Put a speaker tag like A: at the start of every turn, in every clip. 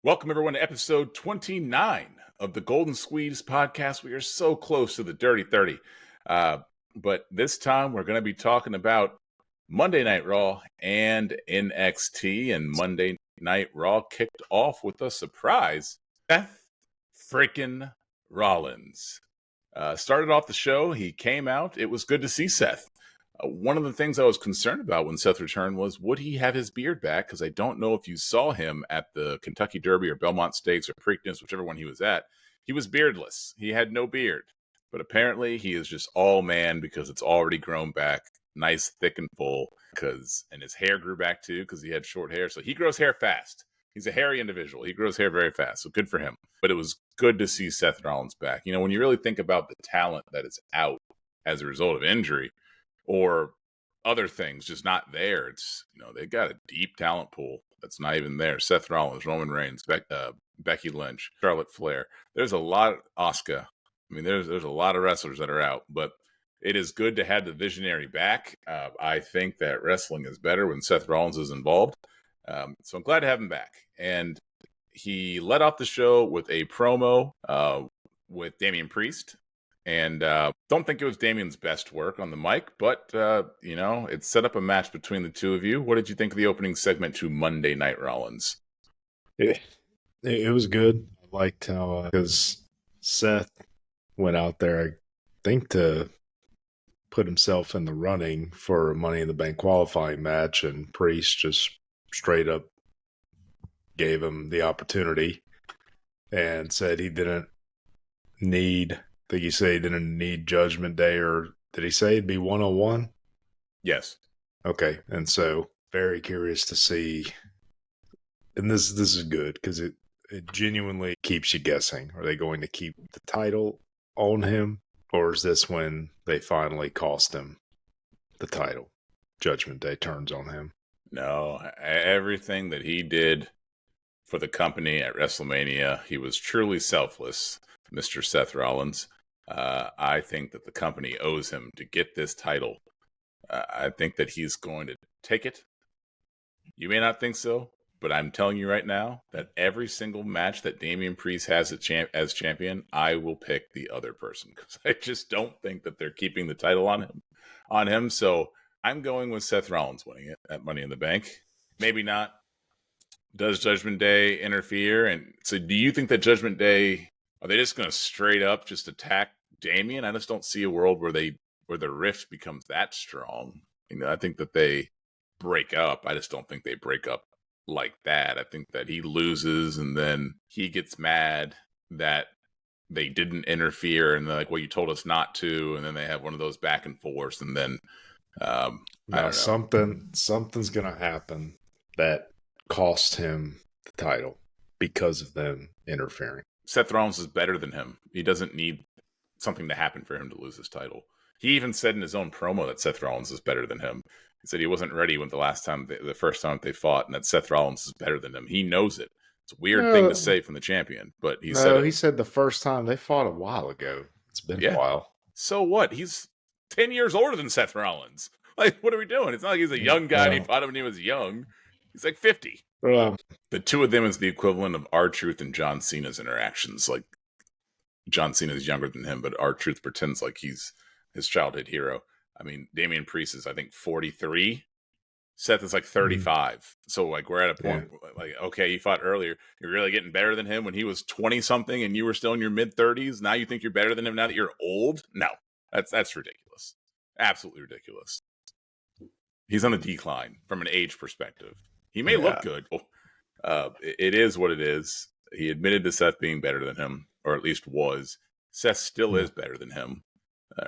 A: Welcome, everyone, to episode 29 of the Golden Squeeze podcast. We are so close to the Dirty 30. But this time, we're going to be talking about Monday Night Raw and NXT. And Monday Night Raw kicked off with a surprise. Seth freaking Rollins. Started off the show. He came out. It was good to see Seth. One of the things I was concerned about when Seth returned was, would he have his beard back? Because I don't know if you saw him at the Kentucky Derby or Belmont Stakes or Preakness, whichever one he was at. He was beardless. He had no beard. But apparently he is just all man because it's already grown back, nice, thick, and full. And his hair grew back too because he had short hair. So he grows hair fast. He's a hairy individual. He grows hair very fast. So good for him. But it was good to see Seth Rollins back. You know, when you really think about the talent that is out as a result of injury, or other things just not there. It's, they got a deep talent pool that's not even there. Seth Rollins, Roman Reigns, Becky Lynch, Charlotte Flair. There's a lot. Asuka. I mean, there's a lot of wrestlers that are out, but it is good to have the visionary back. I think that wrestling is better when Seth Rollins is involved. So I'm glad to have him back. And he led off the show with a promo with Damian Priest. And don't think it was Damian's best work on the mic, but, it set up a match between the two of you. What did you think of the opening segment to Monday Night Rollins?
B: It was good. I liked how, because Seth went out there, I think, to put himself in the running for a Money in the Bank qualifying match, and Priest just straight up gave him the opportunity and said he didn't need... I think he said he didn't need Judgment Day, or did he say it'd be 101?
A: Yes.
B: Okay, and so very curious to see, and this is good because it genuinely keeps you guessing. Are they going to keep the title on him, or is this when they finally cost him the title? Judgment Day turns on him.
A: No, everything that he did for the company at WrestleMania, he was truly selfless, Mr. Seth Rollins. I think that the company owes him to get this title. I think that he's going to take it. You may not think so, but I'm telling you right now that every single match that Damian Priest has as champion, I will pick the other person because I just don't think that they're keeping the title on him. So I'm going with Seth Rollins winning it at Money in the Bank. Maybe not. Does Judgment Day interfere? And so do you think that Judgment Day, are they just going to straight up just attack Damian? I just don't see a world where the rift becomes that strong. I think that they break up. I just don't think they break up like that. I think that he loses and then he gets mad that they didn't interfere and they're like, well, you told us not to. And then they have one of those back and forths. And then I don't know.
B: Something's going to happen that cost him the title because of them interfering.
A: Seth Rollins is better than him. He doesn't need something to happen for him to lose his title. He even said in his own promo that Seth Rollins is better than him. He said he wasn't ready when the first time they fought, and that Seth Rollins is better than him. He knows it. It's a weird thing to say from the champion, but he said
B: the first time they fought a while ago. It's been a while.
A: So what? He's 10 years older than Seth Rollins. Like, what are we doing? It's not like he's a young guy and he fought him when he was young. He's like 50. The two of them is the equivalent of R-Truth and John Cena's interactions. Like, John Cena is younger than him, but R-Truth pretends like he's his childhood hero. I mean, Damian Priest is, I think, 43. Seth is like 35. So, like, we're at a point, like, okay, you fought earlier. You're really getting better than him when he was 20-something and you were still in your mid-30s. Now you think you're better than him now that you're old? No, that's ridiculous. Absolutely ridiculous. He's on a decline from an age perspective. He may look good. It is what it is. He admitted to Seth being better than him, or at least was. Seth still is better than him,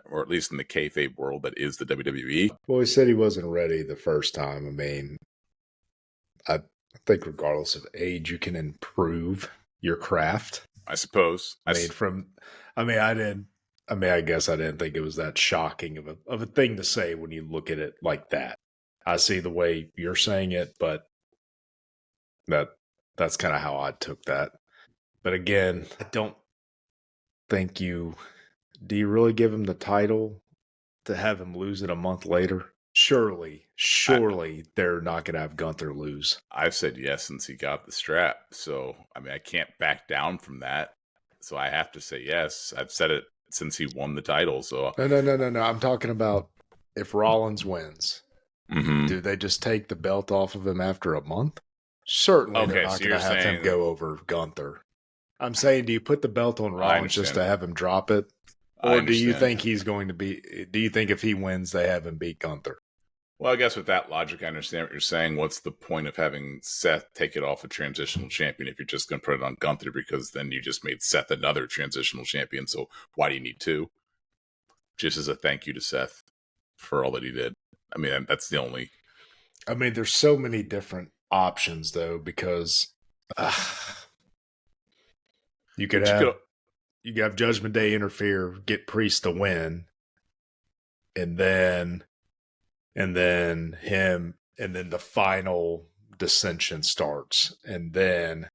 A: or at least in the kayfabe world that is the WWE.
B: Well, he said he wasn't ready the first time. I mean, I think regardless of age, you can improve your craft.
A: I suppose.
B: I guess I didn't think it was that shocking of a thing to say when you look at it like that. I see the way you're saying it, but that's kind of how I took that. But again, I don't think do you really give him the title to have him lose it a month later? surely they're not going to have Gunther lose.
A: I've said yes since he got the strap. So, I mean, I can't back down from that. So I have to say yes. I've said it since he won the title. So,
B: No. I'm talking about if Rollins wins,
A: mm-hmm.
B: do they just take the belt off of him after a month? Certainly they're
A: Okay,
B: not
A: so
B: going to
A: you're
B: have him
A: saying
B: go over Gunther. I'm saying, do you put the belt on
A: I
B: Rollins just
A: understand.
B: to have him drop it?
A: I
B: Or do you
A: understand.
B: think he's going to be, do you think if he wins, they have him beat Gunther?
A: Well, I guess with that logic, I understand what you're saying. What's the point of having Seth take it off a transitional champion if you're just going to put it on Gunther? Because then you just made Seth another transitional champion. So why do you need two? Just as a thank you to Seth for all that he did. I mean, that's the only.
B: I mean, there's so many different options, though, because you could have Judgment Day interfere, get Priest to win, and then the final dissension starts, and then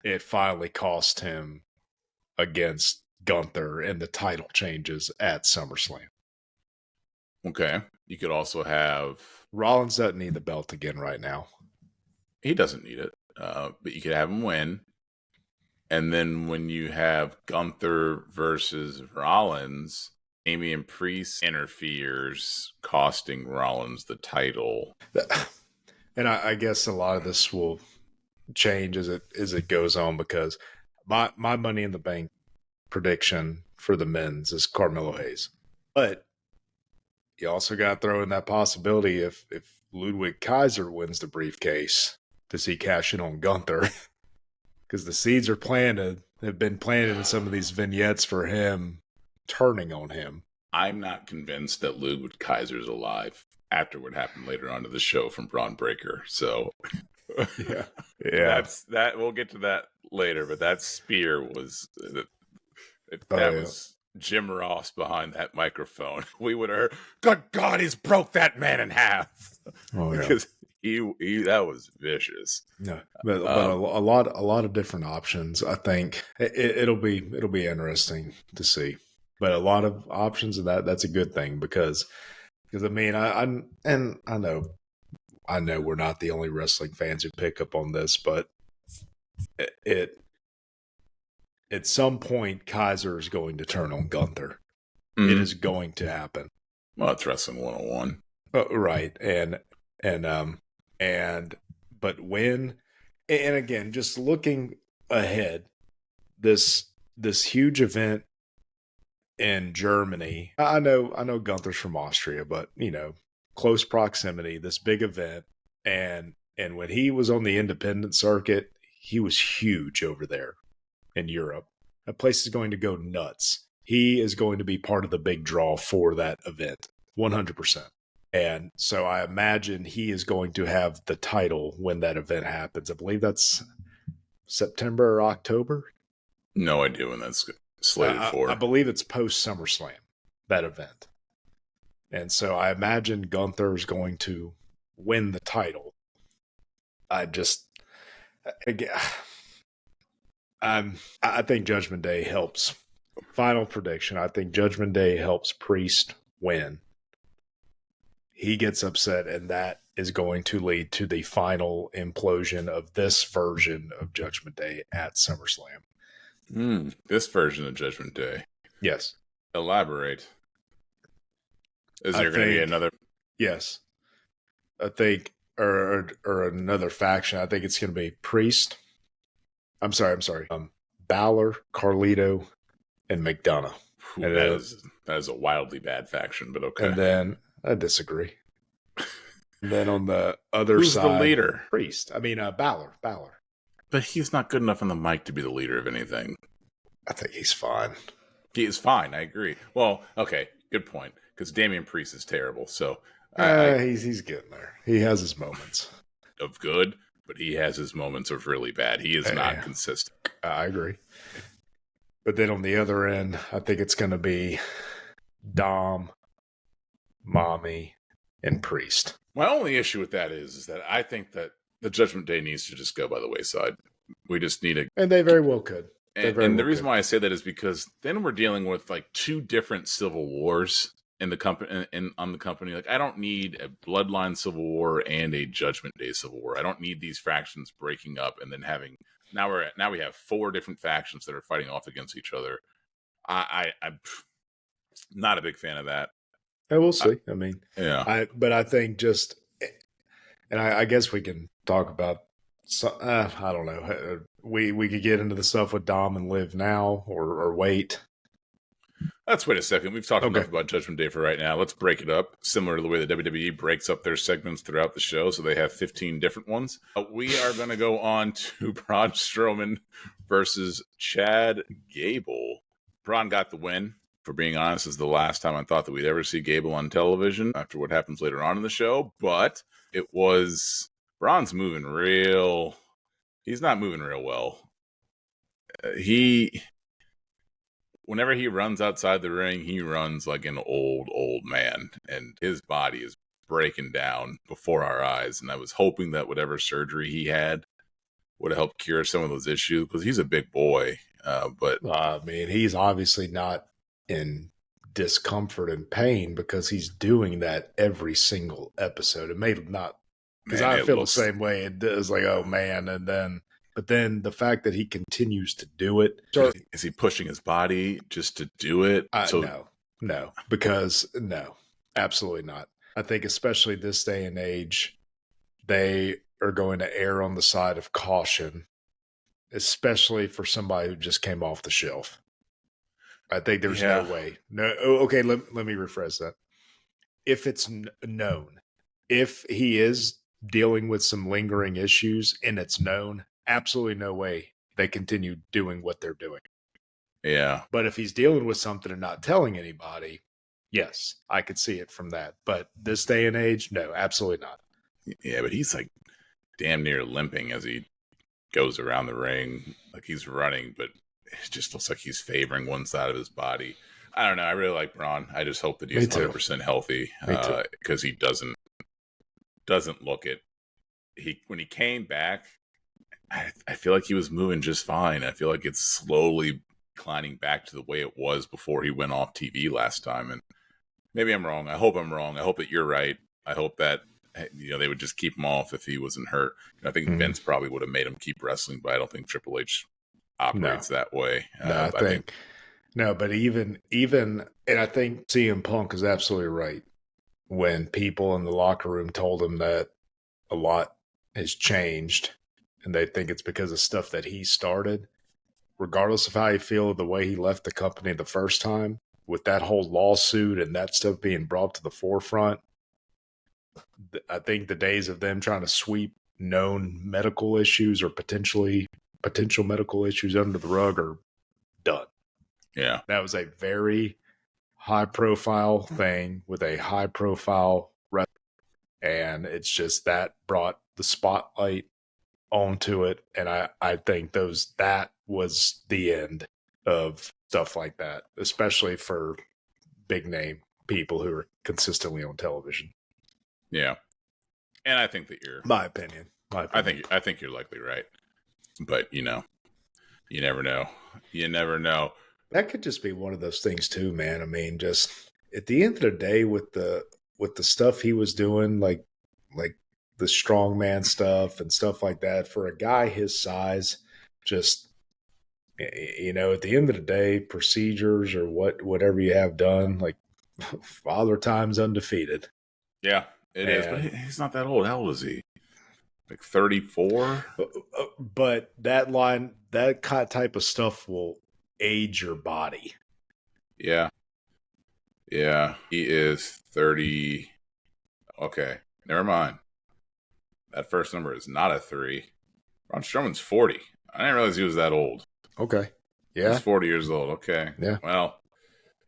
B: it finally cost him against Gunther, and the title changes at SummerSlam.
A: Okay. You could also have.
B: Rollins doesn't need the belt again right now.
A: He doesn't need it. But you could have him win. And then when you have Gunther versus Rollins, Damian Priest interferes, costing Rollins the title.
B: And I guess a lot of this will change as it goes on, because my Money in the Bank prediction for the men's is Carmelo Hayes. But you also got to throw in that possibility if Ludwig Kaiser wins the briefcase, does he cash in on Gunther? Because the seeds have been planted in some of these vignettes for him turning on him.
A: I'm not convinced that Ludwig Kaiser's alive after what happened later on to the show from Braun Breaker. So
B: yeah.
A: That's that. We'll get to that later, but that spear was was Jim Ross behind that microphone. We would have heard, "Good God, he's broke that man in half."
B: Oh yeah,
A: because he that was vicious.
B: Yeah, but a lot of different options. I think it'll be interesting to see, but a lot of options, and that's a good thing because I mean I know we're not the only wrestling fans who pick up on this, but it at some point Kaiser is going to turn on Gunther. Mm-hmm. It is going to happen.
A: Well, it's Wrestling 101.
B: Right. But when, and again, just looking ahead, this huge event in Germany, I know Gunther's from Austria, but close proximity, this big event. And when he was on the independent circuit, he was huge over there in Europe. That place is going to go nuts. He is going to be part of the big draw for that event, 100%. And so I imagine he is going to have the title when that event happens. I believe that's September or October.
A: No idea when that's slated for.
B: I believe it's post SummerSlam, that event. And so I imagine Gunther is going to win the title. I think Judgment Day helps. Final prediction. I think Judgment Day helps Priest win. He gets upset, and that is going to lead to the final implosion of this version of Judgment Day at SummerSlam.
A: This version of Judgment Day.
B: Yes.
A: Elaborate. Is there going to be another?
B: Yes. I think, or another faction. I think it's going to be Priest. I'm sorry. Balor, Carlito, and McDonough.
A: And that is a wildly bad faction, but okay.
B: And then I disagree. And then on the other
A: Who's
B: side,
A: the leader?
B: Priest. I mean, Balor.
A: But he's not good enough on the mic to be the leader of anything.
B: I think he's fine.
A: He is fine. I agree. Well, okay, good point. Because Damian Priest is terrible. So
B: he's getting there. He has his moments
A: of good, but he has his moments of really bad. He is not consistent.
B: I agree. But then on the other end, I think it's going to be Dom, Mommy, and Priest.
A: My only issue with that is that I think that the Judgment Day needs to just go by the wayside. We just need a...
B: And they very well could.
A: And the reason why I say that is because then we're dealing with like two different civil wars in the company on the company. Like, I don't need a Bloodline Civil War and a Judgment Day Civil War. I don't need these factions breaking up and then having now we have 4 different factions that are fighting off against each other. I'm not a big fan of that.
B: I will see. I mean,
A: Yeah,
B: but I think just, and I guess we can talk about. I don't know. We could get into the stuff with Dom and Liv now, or wait.
A: let's wait a second. We've talked
B: Okay.
A: enough about Judgment Day for right now. Let's break it up, similar to the way the WWE breaks up their segments throughout the show, so they have 15 different ones. We are going to go on to Braun Strowman versus Chad Gable. Braun got the win. For being honest, this is the last time I thought that we'd ever see Gable on television after what happens later on in the show. But it was Braun's moving real. He's not moving real well. Whenever he runs outside the ring, he runs like an old man, and his body is breaking down before our eyes. And I was hoping that whatever surgery he had would have helped cure some of those issues, because he's a big boy. But
B: I mean, he's obviously not in discomfort and pain because he's doing that every single episode. It may not, because I feel the same way. It is like, oh man, but then the fact that he continues to do it.
A: Is he pushing his body just to do it?
B: No, absolutely not. I think especially this day and age, they are going to err on the side of caution, especially for somebody who just came off the shelf. I think there's no way. No, okay, let me rephrase that. If it's known, if he is dealing with some lingering issues and it's known, absolutely no way they continue doing what they're doing.
A: Yeah.
B: But if he's dealing with something and not telling anybody, yes, I could see it from that. But this day and age, no, absolutely not.
A: Yeah, but he's like damn near limping as he goes around the ring. Like, he's running, but it just looks like he's favoring one side of his body. I don't know. I really like Braun. I just hope that he's 100% healthy, because he doesn't look it. When he came back, I feel like he was moving just fine. I feel like it's slowly declining back to the way it was before he went off TV last time. And maybe I'm wrong. I hope I'm wrong. I hope that you're right. I hope that they would just keep him off if he wasn't hurt. I think Vince probably would have made him keep wrestling, but I don't think Triple H operates that way.
B: No, I think no, but even, and I think CM Punk is absolutely right when people in the locker room told him that a lot has changed, and they think it's because of stuff that he started. Regardless of how you feel of the way he left the company the first time, with that whole lawsuit and that stuff being brought to the forefront, I think the days of them trying to sweep known medical issues or potential medical issues under the rug are done.
A: Yeah.
B: That was a very high-profile thing with a high-profile wrestler, and it's just that brought the spotlight onto it, and I think that was the end of stuff like that, especially for big-name people who are consistently on television.
A: Yeah. And I think that you're...
B: My opinion.
A: I think you're likely right. But, you never know. You never know.
B: That could just be one of those things too, man. I mean, just at the end of the day, with the stuff he was doing, like the strongman stuff and stuff like that, for a guy his size, just, at the end of the day, procedures or whatever you have done, like, Father Time's undefeated.
A: Yeah, it is. But he's not that old. How old is he? Like 34?
B: But that type of stuff will age your body.
A: Yeah. Yeah. He is 30. Okay. Never mind. That first number is not a 3. Braun Strowman's 40. I didn't realize he was that old.
B: Okay. Yeah.
A: He's 40 years old. Okay.
B: Yeah.
A: Well,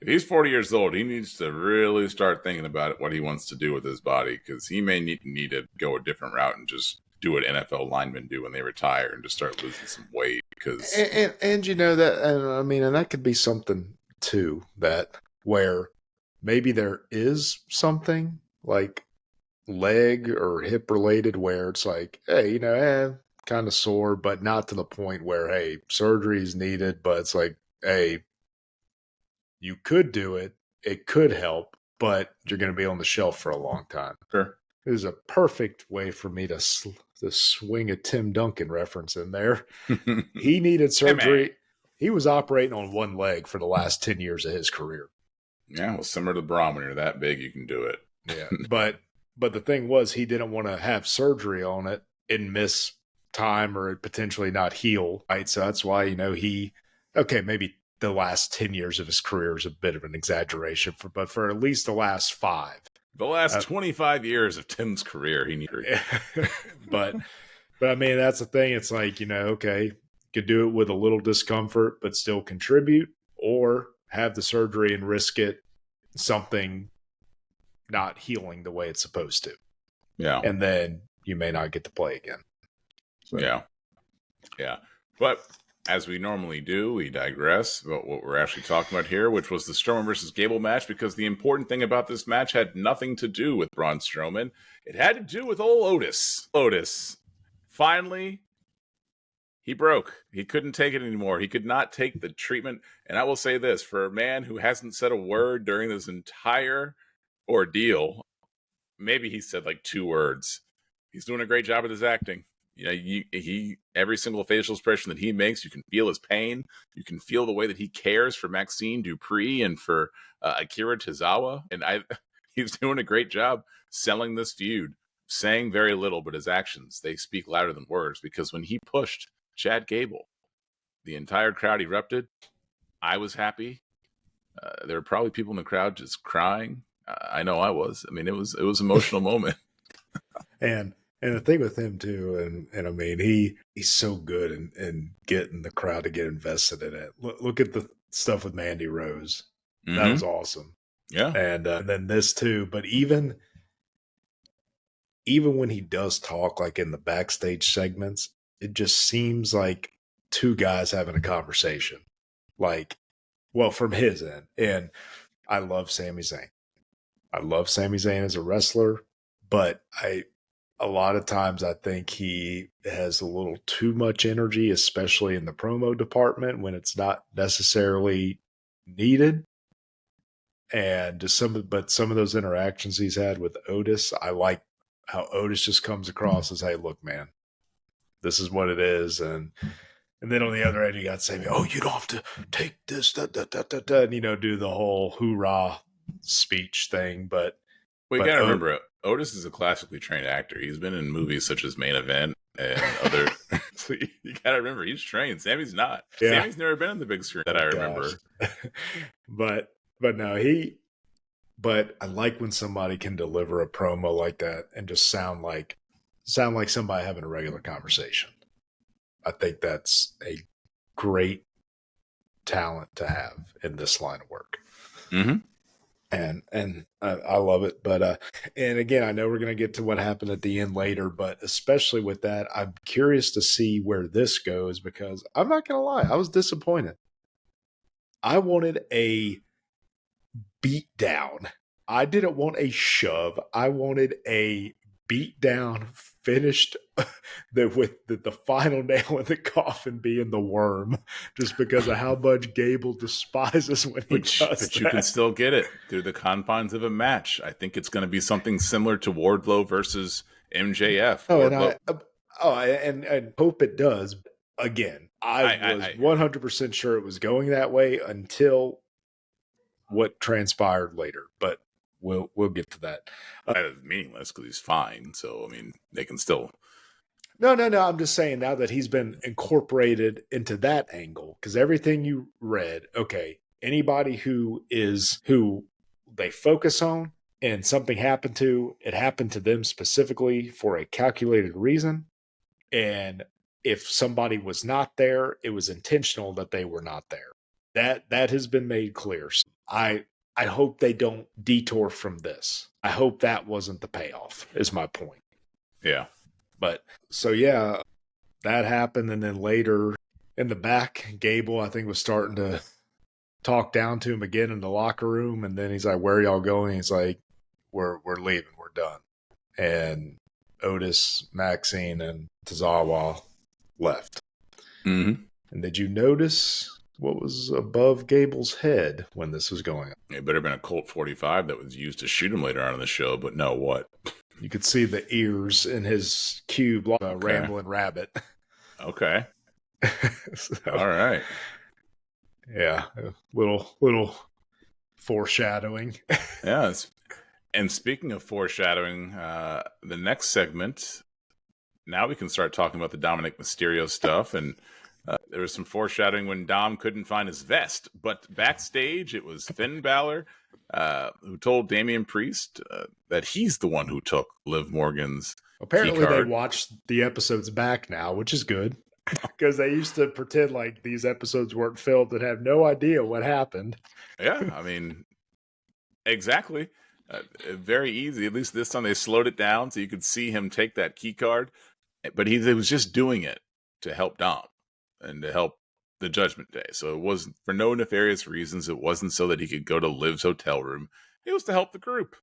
A: if he's 40 years old, he needs to really start thinking about what he wants to do with his body, because he may need to go a different route and just do what NFL linemen do when they retire and just start losing some weight. Because
B: and that, and I mean, and that could be something too, that where maybe there is something like leg or hip related where it's like, hey, kind of sore, but not to the point where, hey, surgery is needed, but it's like, hey, you could do it. It could help, but you're going to be on the shelf for a long time.
A: Sure.
B: It was a perfect way for me to swing a Tim Duncan reference in there. He needed surgery. He was operating on one leg for the last 10 years of his career.
A: Yeah, well, similar to the Braun, when you're that big, you can do it.
B: Yeah, but the thing was, he didn't want to have surgery on it and miss time or potentially not heal. Right, so that's why maybe the last 10 years of his career is a bit of an exaggeration, but for at least the last 5.
A: The last 25 years of Tim's career, he needed.
B: but I mean, that's the thing. It's like, okay, could do it with a little discomfort, but still contribute, or have the surgery and risk it something not healing the way it's supposed to.
A: Yeah.
B: And then you may not get to play again.
A: So. Yeah. Yeah. But as we normally do, we digress about what we're actually talking about here, which was the Strowman versus Gable match, because the important thing about this match had nothing to do with Braun Strowman. It had to do with old Otis. Otis. Finally, he broke. He couldn't take it anymore. He could not take the treatment. And I will say this, for a man who hasn't said a word during this entire ordeal, maybe he said like 2 words. He's doing a great job with his acting. He every single facial expression that he makes, you can feel his pain. You can feel the way that he cares for Maxine Dupree and for Akira Tozawa. And he's doing a great job selling this feud, saying very little, but his actions, they speak louder than words. Because when he pushed Chad Gable, the entire crowd erupted. I was happy. There were probably people in the crowd just crying. I know I was. I mean, it was an emotional moment.
B: And the thing with him too, and I mean, he's so good in getting the crowd to get invested in it. Look at the stuff with Mandy Rose. Mm-hmm. That was awesome.
A: Yeah.
B: And then this too. But even when he does talk, like in the backstage segments, it just seems like 2 guys having a conversation. Like, well, from his end. And I love Sami Zayn. I love Sami Zayn as a wrestler, but a lot of times I think he has a little too much energy, especially in the promo department when it's not necessarily needed. And some of those interactions he's had with Otis, I like how Otis just comes across as, hey, look, man, this is what it is. And then on the other end, you got Sami, oh, you don't have to take this, and, do the whole hoorah speech thing. But
A: you got to remember, Otis is a classically trained actor. He's been in movies such as Main Event and other. So you got to remember, he's trained. Sammy's not. Yeah. Sammy's never been on the big screen that I remember.
B: but no, but I like when somebody can deliver a promo like that and just sound like somebody having a regular conversation. I think that's a great talent to have in this line of work.
A: Mm-hmm.
B: And I love it. But, and again, I know we're going to get to what happened at the end later, but especially with that, I'm curious to see where this goes, because I'm not going to lie, I was disappointed. I wanted a beat down. I didn't want a shove. I wanted a beat down, finished with the final nail in the coffin being the worm, just because of how much Gable despises when he does that.
A: But you can still get it through the confines of a match. I think it's going to be something similar to Wardlow versus MJF.
B: And hope it does. Again, I was 100% sure it was going that way until what transpired later, but we'll get to that.
A: That is meaningless because he's fine. So, I mean, they can still.
B: No. I'm just saying now that he's been incorporated into that angle, because everything you read, okay, anybody who they focus on and something happened to, it happened to them specifically for a calculated reason. And if somebody was not there, it was intentional that they were not there. That has been made clear. So I hope they don't detour from this. I hope that wasn't the payoff, is my point.
A: Yeah.
B: But, so yeah, that happened. And then later in the back, Gable, I think, was starting to talk down to him again in the locker room. And then he's like, where are y'all going? He's like, we're leaving. We're done. And Otis, Maxine, and Tozawa left.
A: Mm-hmm.
B: And did you notice what was above Gable's head when this was going on.
A: It better have been a Colt 45 that was used to shoot him later on in the show, but no, what?
B: You could see the ears in his cube, rambling rabbit.
A: Okay.
B: So,
A: all right.
B: Yeah, a little foreshadowing.
A: Yeah, and speaking of foreshadowing, the next segment, now we can start talking about the Dominic Mysterio stuff, and there was some foreshadowing when Dom couldn't find his vest, but backstage it was Finn Balor who told Damian Priest that he's the one who took Liv Morgan's
B: Apparently they
A: card.
B: watched the episodes back now, which is good, because they used to pretend like these episodes weren't filmed and have no idea what happened.
A: Yeah, I mean, exactly. Very easy. At least this time they slowed it down so you could see him take that key card, but he was just doing it to help Dom and to help the Judgment Day. So it wasn't for no nefarious reasons. It wasn't so that he could go to Liv's hotel room. It was to help the group.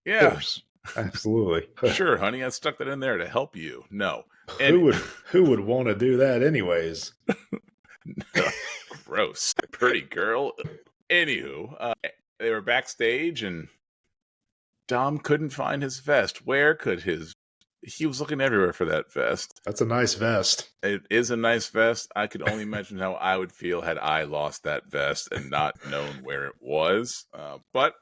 A: Yeah.
B: Of course. Absolutely.
A: Sure, honey, I stuck that in there to help you. No.
B: Who would want to do that anyways?
A: Gross. Pretty girl. Anywho, they were backstage and Dom couldn't find his vest. Where could he was looking everywhere for that vest.
B: That's a nice vest.
A: It is a nice vest. I could only imagine how I would feel had I lost that vest and not known where it was. But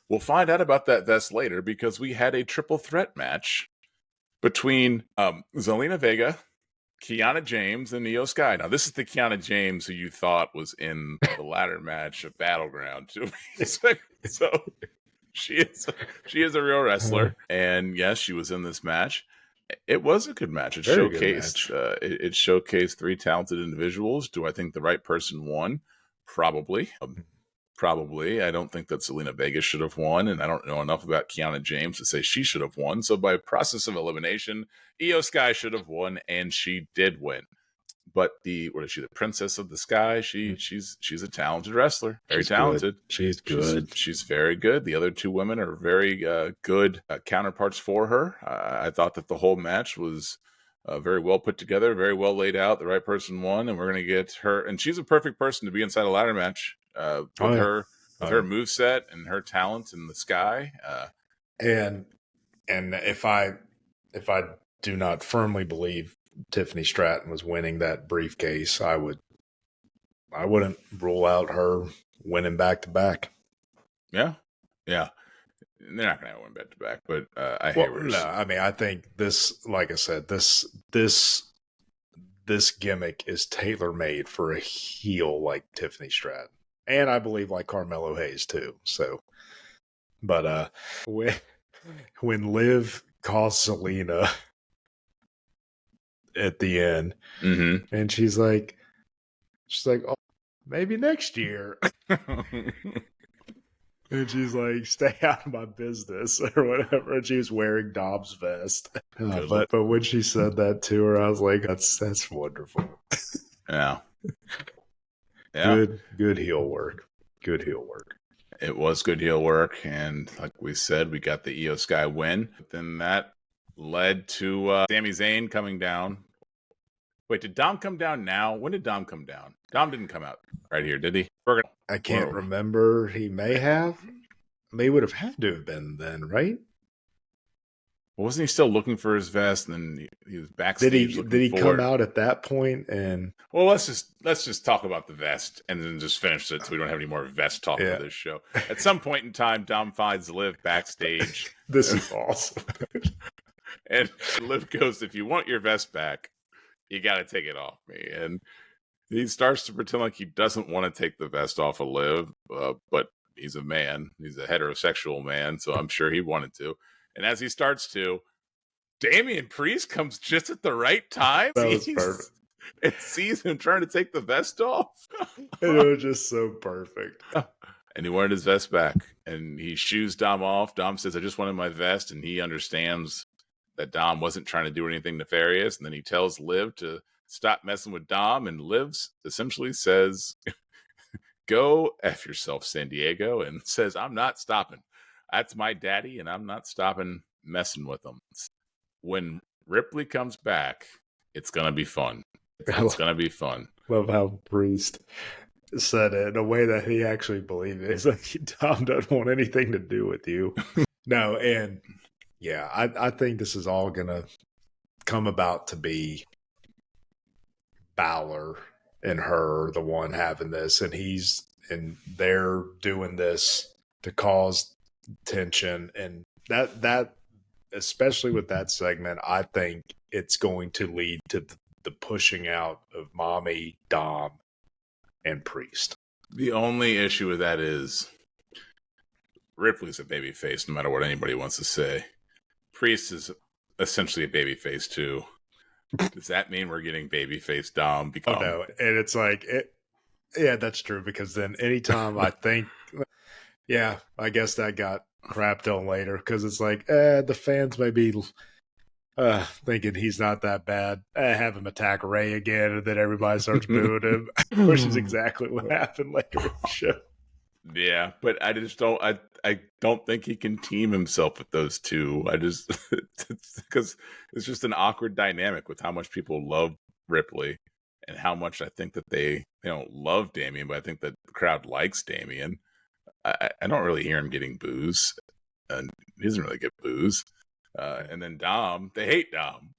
A: we'll find out about that vest later because we had a triple threat match between Zelina Vega, Kiana James, and Io Sky. Now, this is the Kiana James who you thought was in the ladder match of Battleground. So she is a real wrestler, and yes, she was in this match. It was a good match. It showcased three talented individuals. Do I think the right person won? Probably. Probably. I don't think that Zelina Vega should have won, and I don't know enough about Kiana James to say she should have won. So by process of elimination, Io Sky should have won, and she did win. But what is she? The Princess of the Sky? She's a talented wrestler, very talented.
B: She's good.
A: She's very good. The other two women are very good counterparts for her. I thought that the whole match was very well put together, very well laid out. The right person won, and we're going to get her. And she's a perfect person to be inside a ladder match with her moveset and her talent in the Sky.
B: And if I do not firmly believe Tiffany Stratton was winning that briefcase, I wouldn't rule out her winning back to back.
A: Yeah. They're not going to win back to back, but I hate her.
B: No, I mean, I think this, like I said, this gimmick is tailor made for a heel like Tiffany Stratton, and I believe like Carmelo Hayes too. So, but when Liv calls Zelina at the end, and she's like, oh, maybe next year. And she's like, stay out of my business or whatever. And she was wearing Dom's vest. But when she said that to her, I was like, that's wonderful.
A: Yeah.
B: Good heel work. Good heel work.
A: It was good heel work. And like we said, we got the Io Sky win. But then that led to Sami Zayn coming down. Wait, did Dom come down now? When did Dom come down? Dom didn't come out right here, did he?
B: I can't remember. He may have. They would have had to have been then, right?
A: Well, wasn't he still looking for his vest? And then he was backstage.
B: Did he come out at that point? And
A: well, let's just talk about the vest and then just finish it so we don't have any more vest talk for this show. At some point in time, Dom finds Liv backstage.
B: This is awesome.
A: And Liv goes, "If you want your vest back, you got to take it off me." And he starts to pretend like he doesn't want to take the vest off of Liv, but he's a man. He's a heterosexual man, so I'm sure he wanted to. And as he starts to, Damian Priest comes just at the right time.
B: That was perfect.
A: And sees him trying to take the vest off.
B: And it was just so perfect.
A: And he wanted his vest back. And he shoos Dom off. Dom says, "I just wanted my vest." And he understands that Dom wasn't trying to do anything nefarious. And then he tells Liv to stop messing with Dom. And Liv essentially says, "Go F yourself, San Diego." And says, "I'm not stopping. That's my daddy, and I'm not stopping messing with him." When Ripley comes back, it's going to be fun. It's going to be fun.
B: love how Priest said it in a way that he actually believed it. He's like, Dom doesn't want anything to do with you. No, and yeah, I think this is all gonna come about to be Balor and her the one having this, and they're doing this to cause tension, and that especially with that segment, I think it's going to lead to the pushing out of Mommy, Dom, and Priest.
A: The only issue with that is Ripley's a babyface, no matter what anybody wants to say. Priest is essentially a babyface too. Does that mean we're getting babyface Dom?
B: Oh no, and it's like yeah, that's true, because then anytime I think, yeah, I guess that got crapped on later, because it's like the fans may be thinking he's not that bad. Have him attack Ray again, and then everybody starts booing him, which is exactly what happened later in the show.
A: Yeah, but I just don't. I don't think he can team himself with those two. I just because it's just an awkward dynamic with how much people love Ripley and how much I think that they don't love Damian, but I think that the crowd likes Damian. I don't really hear him getting boos, and he doesn't really get boos. And then Dom, they hate Dom,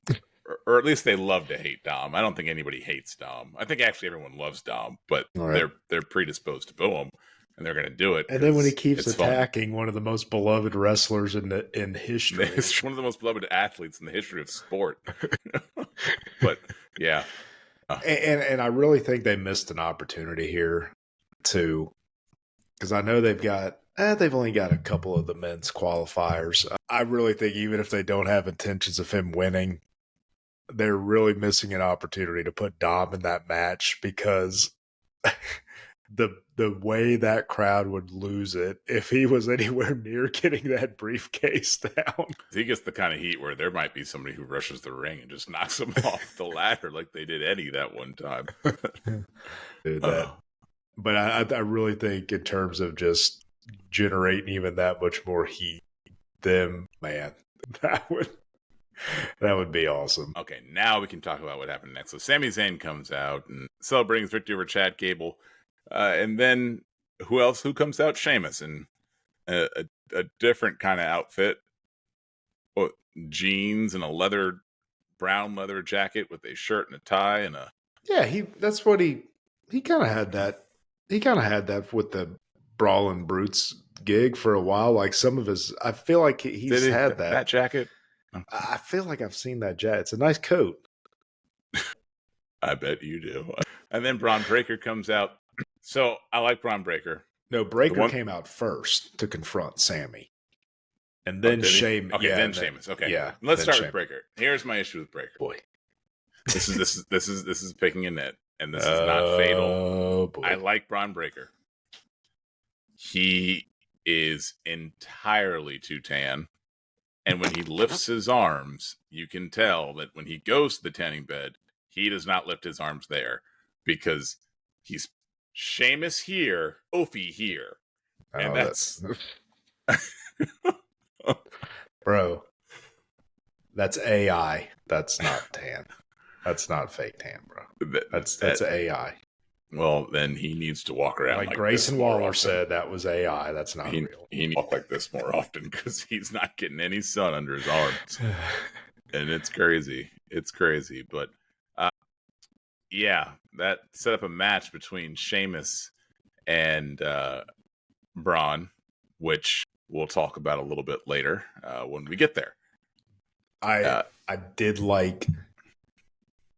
A: or at least they love to hate Dom. I don't think anybody hates Dom. I think actually everyone loves Dom, but they're predisposed to boo him, and they're going to do it.
B: And then when he keeps attacking one of the most beloved wrestlers in history,
A: one of the most beloved athletes in the history of sport. But yeah,
B: and I really think they missed an opportunity here too, because I know they've only got a couple of the men's qualifiers. I really think even if they don't have intentions of him winning, they're really missing an opportunity to put Dom in that match, because the way that crowd would lose it if he was anywhere near getting that briefcase down.
A: He gets the kind of heat where there might be somebody who rushes the ring and just knocks him off the ladder like they did Eddie that one time.
B: Dude, but I really think in terms of just generating even that much more heat, them, man, that would be awesome.
A: Okay, now we can talk about what happened next. So Sami Zayn comes out and celebrating his victory over Chad Gable. And then who comes out? Sheamus in a different kind of outfit. Jeans and a brown leather jacket with a shirt and a tie and a...
B: Yeah, that's what he kind of had that. He kind of had that with the Brawling Brutes gig for a while. Like some of his, I feel like he's had
A: that jacket.
B: I feel like I've seen that jacket. It's a nice coat.
A: I bet you do. And then Braun Breaker comes out. So I like Braun Breaker.
B: No, Breaker came out first to confront Sammy, and then Sheamus.
A: Okay, then Sheamus. Okay, yeah. Let's start with Breaker. Here's my issue with Breaker.
B: Boy,
A: this is picking a nit, and this is not fatal. Boy. I like Braun Breaker. He is entirely too tan, and when he lifts his arms, you can tell that when he goes to the tanning bed, he does not lift his arms there, because he's Sheamus here, Ophi here. And that's...
B: Bro, that's AI. That's not tan. That's not fake tan, bro. That's AI.
A: Well, then he needs to walk around like
B: Grayson Waller said, that was AI. That's not real.
A: He needs to walk like this more often, because he's not getting any sun under his arms. And it's crazy. It's crazy. But yeah, that set up a match between Sheamus and Braun, which we'll talk about a little bit later when we get there.
B: I did like,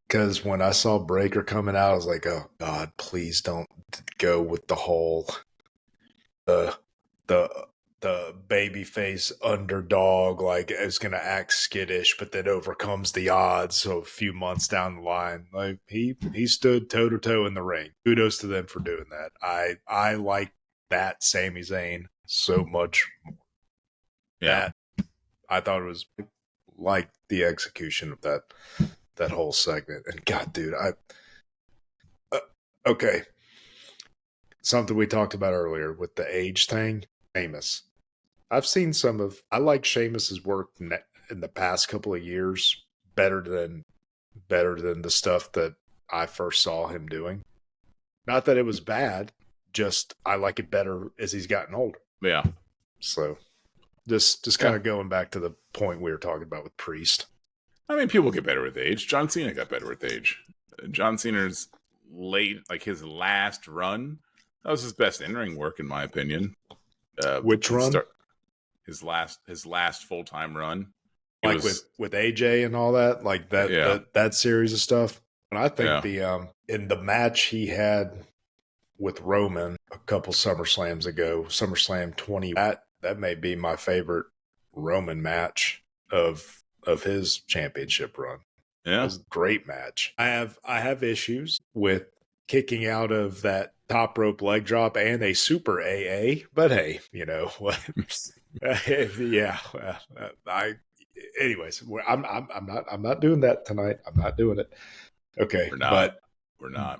B: because when I saw Breaker coming out, I was like, oh God, please don't go with the whole the babyface underdog, like is going to act skittish, but then overcomes the odds. So a few months down the line, like he stood toe to toe in the ring. Kudos to them for doing that. I like that Sami Zayn so much more.
A: Yeah,
B: I thought it was like the execution of that whole segment. And God, dude, okay. Something we talked about earlier with the age thing. Sheamus. I've seen I like Sheamus's work in the past couple of years better than the stuff that I first saw him doing. Not that it was bad, just I like it better as he's gotten older.
A: Yeah.
B: So just kind of going back to the point we were talking about with Priest.
A: I mean, people get better with age. John Cena got better with age. John Cena's his last run, that was his best in-ring work, in my opinion.
B: Which run?
A: His last full-time run.
B: Like with AJ and all that, like that series of stuff. And I think in the match he had with Roman a couple SummerSlams ago, SummerSlam 20, that may be my favorite Roman match of his championship run.
A: Yeah.
B: It was a great match. I have issues with kicking out of that top rope leg drop and a super AA, but hey, you know what? Anyways, I'm not doing that tonight. I'm not doing it. Okay,
A: we're not.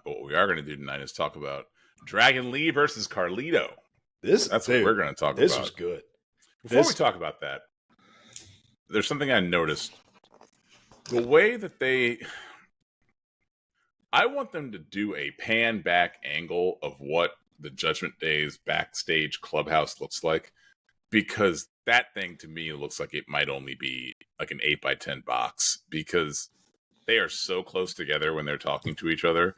A: But what we are going to do tonight is talk about Dragon Lee versus Carlito. That's what we're going to talk about.
B: This was good.
A: Before we talk about that, there's something I noticed. The way that I want them to do a pan back angle of what the Judgment Day's backstage clubhouse looks like, because that thing to me looks like it might only be like an 8x10 box, because they are so close together when they're talking to each other.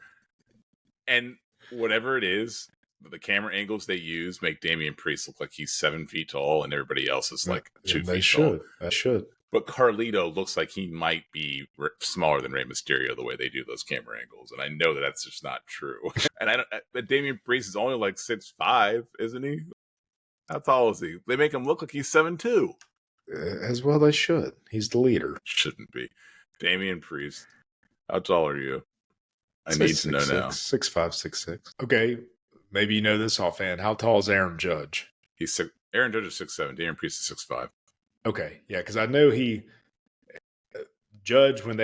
A: And whatever it is, the camera angles they use make Damian Priest look like he's 7 feet tall and everybody else is like 2 feet tall.
B: They should.
A: But Carlito looks like he might be smaller than Rey Mysterio the way they do those camera angles, and I know that that's just not true. And but Damian Priest is only like 6'5", isn't he? How tall is he? They make him look like he's 7'2".
B: As well they should. He's the leader.
A: Shouldn't be. Damian Priest, how tall are you? I need to know now.
B: 6'5", 6'6". Okay, maybe you know this offhand. How tall is Aaron Judge?
A: Aaron Judge is 6'7". Damian Priest is 6'5".
B: Okay, yeah, because I know Judge when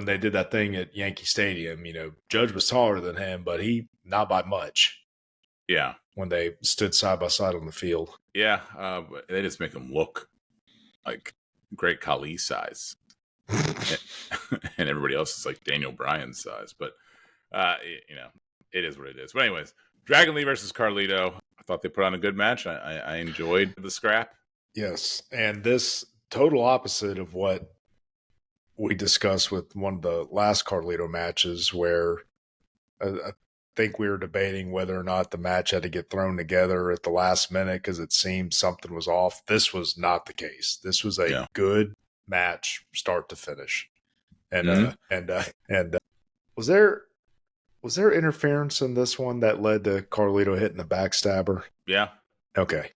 B: they did that thing at Yankee Stadium. You know, Judge was taller than him, but he not by much.
A: Yeah,
B: when they stood side by side on the field.
A: Yeah, but they just make him look like Great Khali size, and everybody else is like Daniel Bryan size. But you know, it is what it is. But anyways, Dragon Lee versus Carlito. I thought they put on a good match. I enjoyed the scrap.
B: Yes, and this total opposite of what we discussed with one of the last Carlito matches, where I think we were debating whether or not the match had to get thrown together at the last minute because it seemed something was off. This was not the case. This was a good match, start to finish. And was there interference in this one that led to Carlito hitting the backstabber?
A: Yeah.
B: Okay.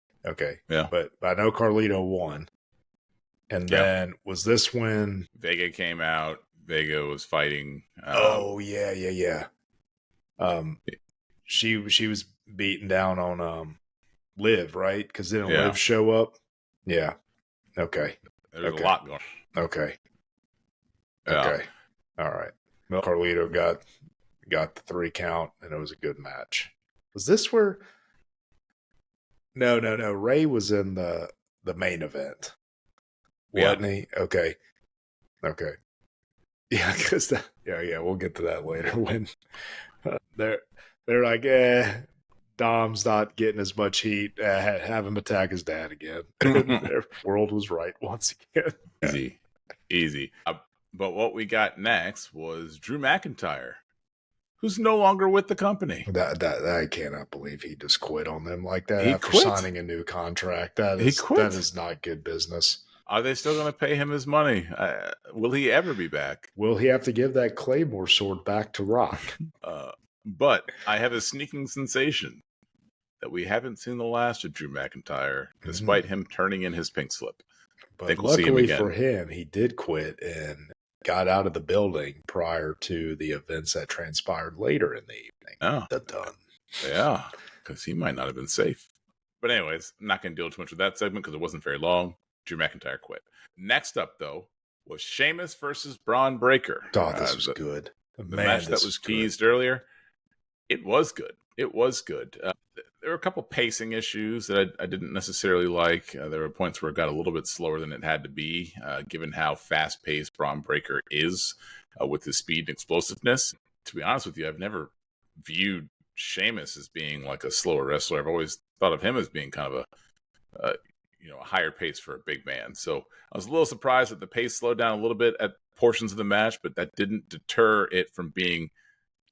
B: Yeah. But I know Carlito won. And then was this when
A: Vega came out? Vega was fighting.
B: Yeah. She was beating down on Liv, right? Because didn't Liv show up? Yeah. Okay.
A: There's a lot going.
B: Okay. All right. Well, Carlito got the 3 count, and it was a good match. Was this where? No. Ray was in the main event, wasn't he? Okay. Yeah, because we'll get to that later when they're like, Dom's not getting as much heat. Have him attack his dad again. Their world was right once again.
A: Easy. But what we got next was Drew McIntyre, who's no longer with the company.
B: That I cannot believe he just quit on them like that after signing a new contract. That is not good business.
A: Are they still going to pay him his money? Will he ever be back?
B: Will he have to give that Claymore sword back to Rock?
A: But I have a sneaking sensation that we haven't seen the last of Drew McIntyre, despite him turning in his pink slip.
B: But luckily for him, he did quit and got out of the building prior to the events that transpired later in the evening.
A: Oh.
B: Done.
A: Yeah, because he might not have been safe. But anyways, I'm not going to deal too much with that segment because it wasn't very long. Drew McIntyre quit. Next up, though, was Sheamus versus Braun Breaker.
B: Oh, this was good.
A: The match that was teased earlier. It was good. There were a couple pacing issues that I didn't necessarily like. There were points where it got a little bit slower than it had to be, given how fast-paced Braun Breaker is with his speed and explosiveness. to be honest with you, I've never viewed Sheamus as being like a slower wrestler. I've always thought of him as being kind of a a higher pace for a big man. So I was a little surprised that the pace slowed down a little bit at portions of the match, but that didn't deter it from being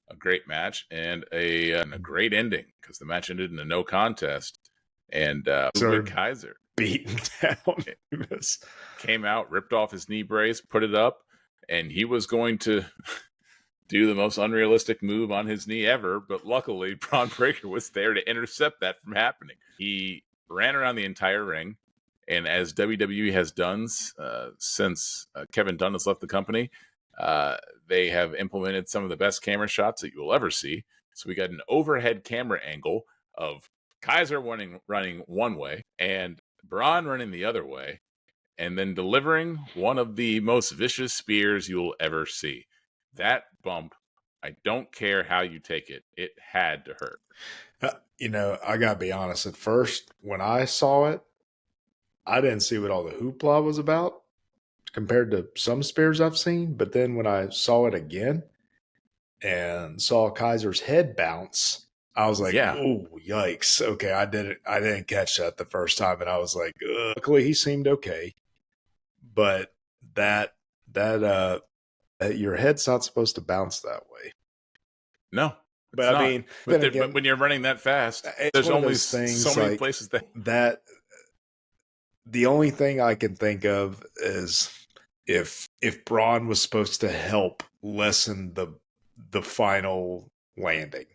A: a great match and a great ending, because the match ended in a no contest. And Ludwig Kaiser
B: beaten down.
A: Came out, ripped off his knee brace, put it up, and he was going to do the most unrealistic move on his knee ever. But luckily, Braun Breaker was there to intercept that from happening. He ran around the entire ring, and as WWE has done since Kevin Dunn has left the company, they have implemented some of the best camera shots that you will ever see. So we got an overhead camera angle of Kaiser running one way and Braun running the other way, and then delivering one of the most vicious spears you'll ever see. That bump, I don't care how you take it, it had to hurt.
B: I gotta be honest. At first, when I saw it, I didn't see what all the hoopla was about compared to some spears I've seen. But then when I saw it again and saw Kaiser's head bounce, I was like, oh, yikes. Okay, I didn't catch that the first time. And I was like, ugh. Luckily he seemed okay. But that your head's not supposed to bounce that way.
A: No.
B: But I mean,
A: but when you're running that fast, there's only so many places
B: that the only thing I can think of is if Braun was supposed to help lessen the final landing.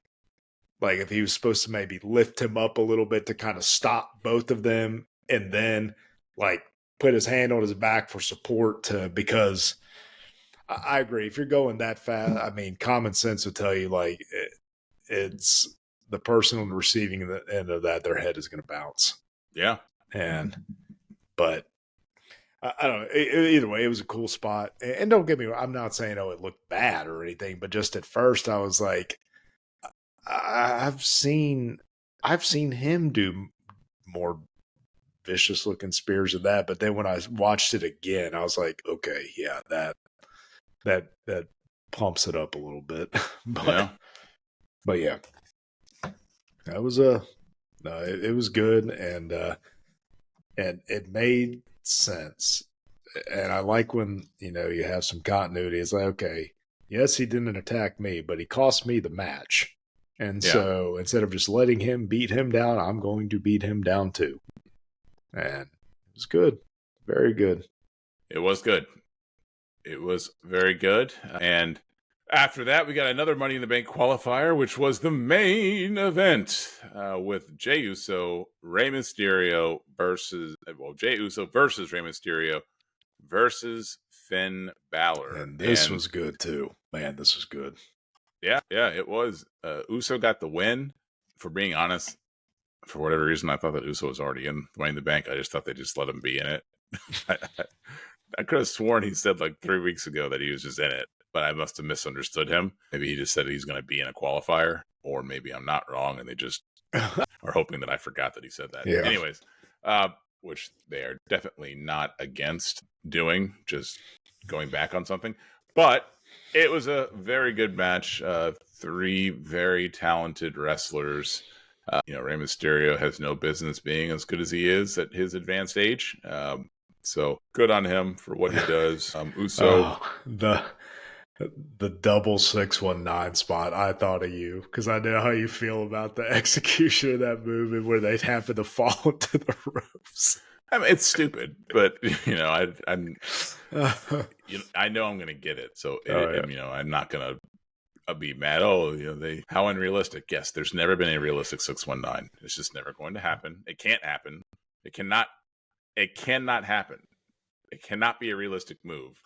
B: Like if he was supposed to maybe lift him up a little bit to kind of stop both of them, and then like put his hand on his back for support because I agree. If you're going that fast, I mean, common sense would tell you like it's the person on the receiving end of that, their head is going to bounce.
A: Yeah.
B: But I don't know. Either way, it was a cool spot. And don't get me wrong, I'm not saying, it looked bad or anything, but just at first I was like, I've seen him do more vicious looking spears than that. But then when I watched it again, I was like, okay, yeah, that pumps it up a little bit. But yeah, that was it was good, and it made sense. And I like when you have some continuity. It's like, okay, yes, he didn't attack me, but he cost me the match. And so instead of just letting him beat him down, I'm going to beat him down too. And it was good. Very good.
A: It was good. It was very good. And after that, we got another Money in the Bank qualifier, which was the main event with Jey Uso, Rey Mysterio versus Rey Mysterio versus Finn Balor.
B: And this was good too. Man, this was good.
A: Yeah, it was. Uso got the win. For being honest, for whatever reason, I thought that Uso was already in Money in the Bank. I just thought they just let him be in it. I could have sworn he said like 3 weeks ago that he was just in it, but I must have misunderstood him. Maybe he just said he's going to be in a qualifier, or maybe I'm not wrong and they just are hoping that I forgot that he said that.
B: Yeah.
A: Anyways, which they are definitely not against doing, just going back on something. But it was a very good match. 3 very talented wrestlers. Rey Mysterio has no business being as good as he is at his advanced age. So good on him for what he does. Uso,
B: the double 619 spot. I thought of you because I know how you feel about the execution of that move and where they'd happen to fall to the ropes.
A: I mean, it's stupid, but I know I'm going to get it. So I'm not going to be mad. How unrealistic. Yes, there's never been a realistic 619. It's just never going to happen. It can't happen. It cannot happen. It cannot be a realistic move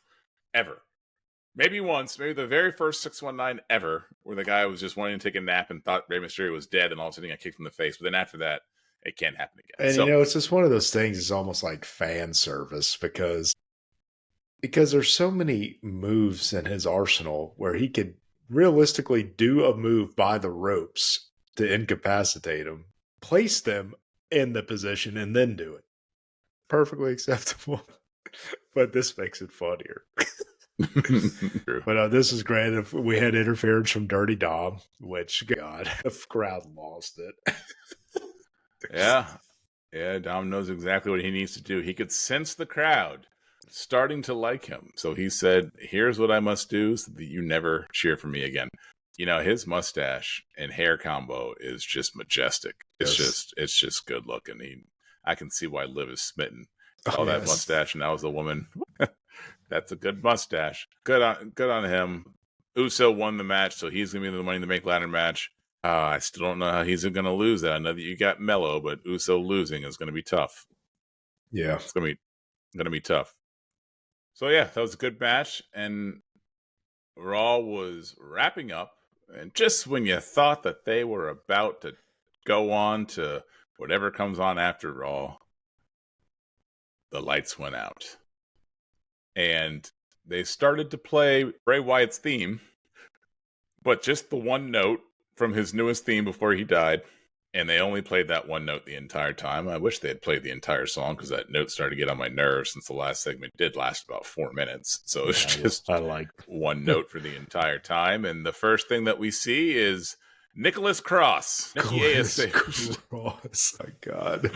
A: ever. Maybe once, maybe the very first 619 ever, where the guy was just wanting to take a nap and thought Rey Mysterio was dead, and all of a sudden he got kicked in the face. But then after that, it can't happen again.
B: And it's just one of those things. It's almost like fan service because there's so many moves in his arsenal where he could realistically do a move by the ropes to incapacitate him, place them in the position, and then do it. Perfectly acceptable. But this makes it funnier.
A: True.
B: But this is great. If we had interference from Dirty Dom, which God, the crowd lost it.
A: Yeah. Yeah, Dom knows exactly what he needs to do. He could sense the crowd starting to like him. So he said, "Here's what I must do so that you never cheer for me again." You know, his mustache and hair combo is just majestic.
B: Yes.
A: It's just good looking. I can see why Liv is smitten.
B: Oh,
A: Saw that
B: yes.
A: mustache and that was the woman. That's a good mustache. Good on him. Uso won the match, so he's gonna be in the Money in the Bank ladder match. I still don't know how he's going to lose that. I know that you got Mello, but Uso losing is going to be tough.
B: Yeah.
A: It's going to be tough. So yeah, that was a good match, and Raw was wrapping up. And just when you thought that they were about to go on to whatever comes on after Raw, the lights went out, and they started to play Bray Wyatt's theme, but just the one note from his newest theme before he died. And they only played that one note the entire time. I wish they had played the entire song because that note started to get on my nerves since the last segment did last about 4 minutes. So it's just
B: I like
A: one note for the entire time. And the first thing that we see is Nicholas Cross. Nikki ASH.
B: Cross. My God.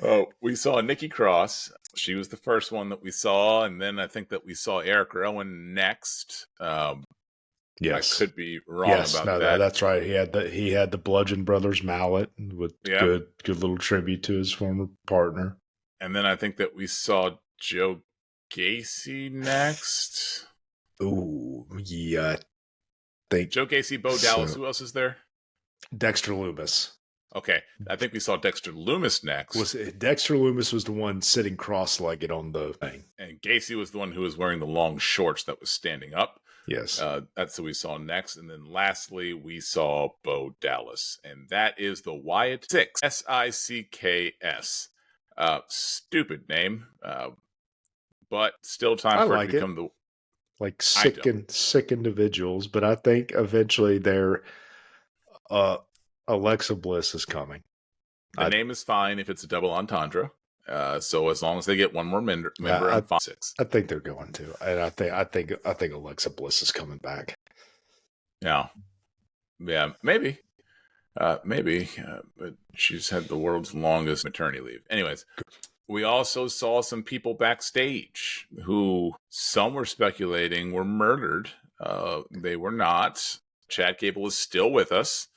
A: Oh, we saw Nikki Cross. She was the first one that we saw. And then I think that we saw Eric Rowan next.
B: Yes,
A: I could be wrong about that.
B: That's right. He had the Bludgeon Brothers mallet with good little tribute to his former partner.
A: And then I think that we saw Joe Gacy next.
B: Ooh, yeah.
A: Joe Gacy, Bo Dallas. Who else is there?
B: Dexter Lumis.
A: Okay, I think we saw Dexter Lumis next.
B: Dexter Lumis was the one sitting cross-legged on the thing,
A: and Gacy was the one who was wearing the long shorts that was standing up.
B: Yes.
A: That's who we saw next. And then lastly, we saw Bo Dallas. And that is the Wyatt Six. SICKS. Stupid name. But still time for it to become the...
B: Like sick individuals. But I think eventually their Alexa Bliss is coming.
A: The name is fine if it's a double entendre. So as long as they get one more member, I'm fine. Six.
B: I think they're going to, and I think Alexa Bliss is coming back.
A: Yeah, maybe, but she's had the world's longest maternity leave. Anyways, we also saw some people backstage who some were speculating were murdered. They were not. Chad Gable is still with us.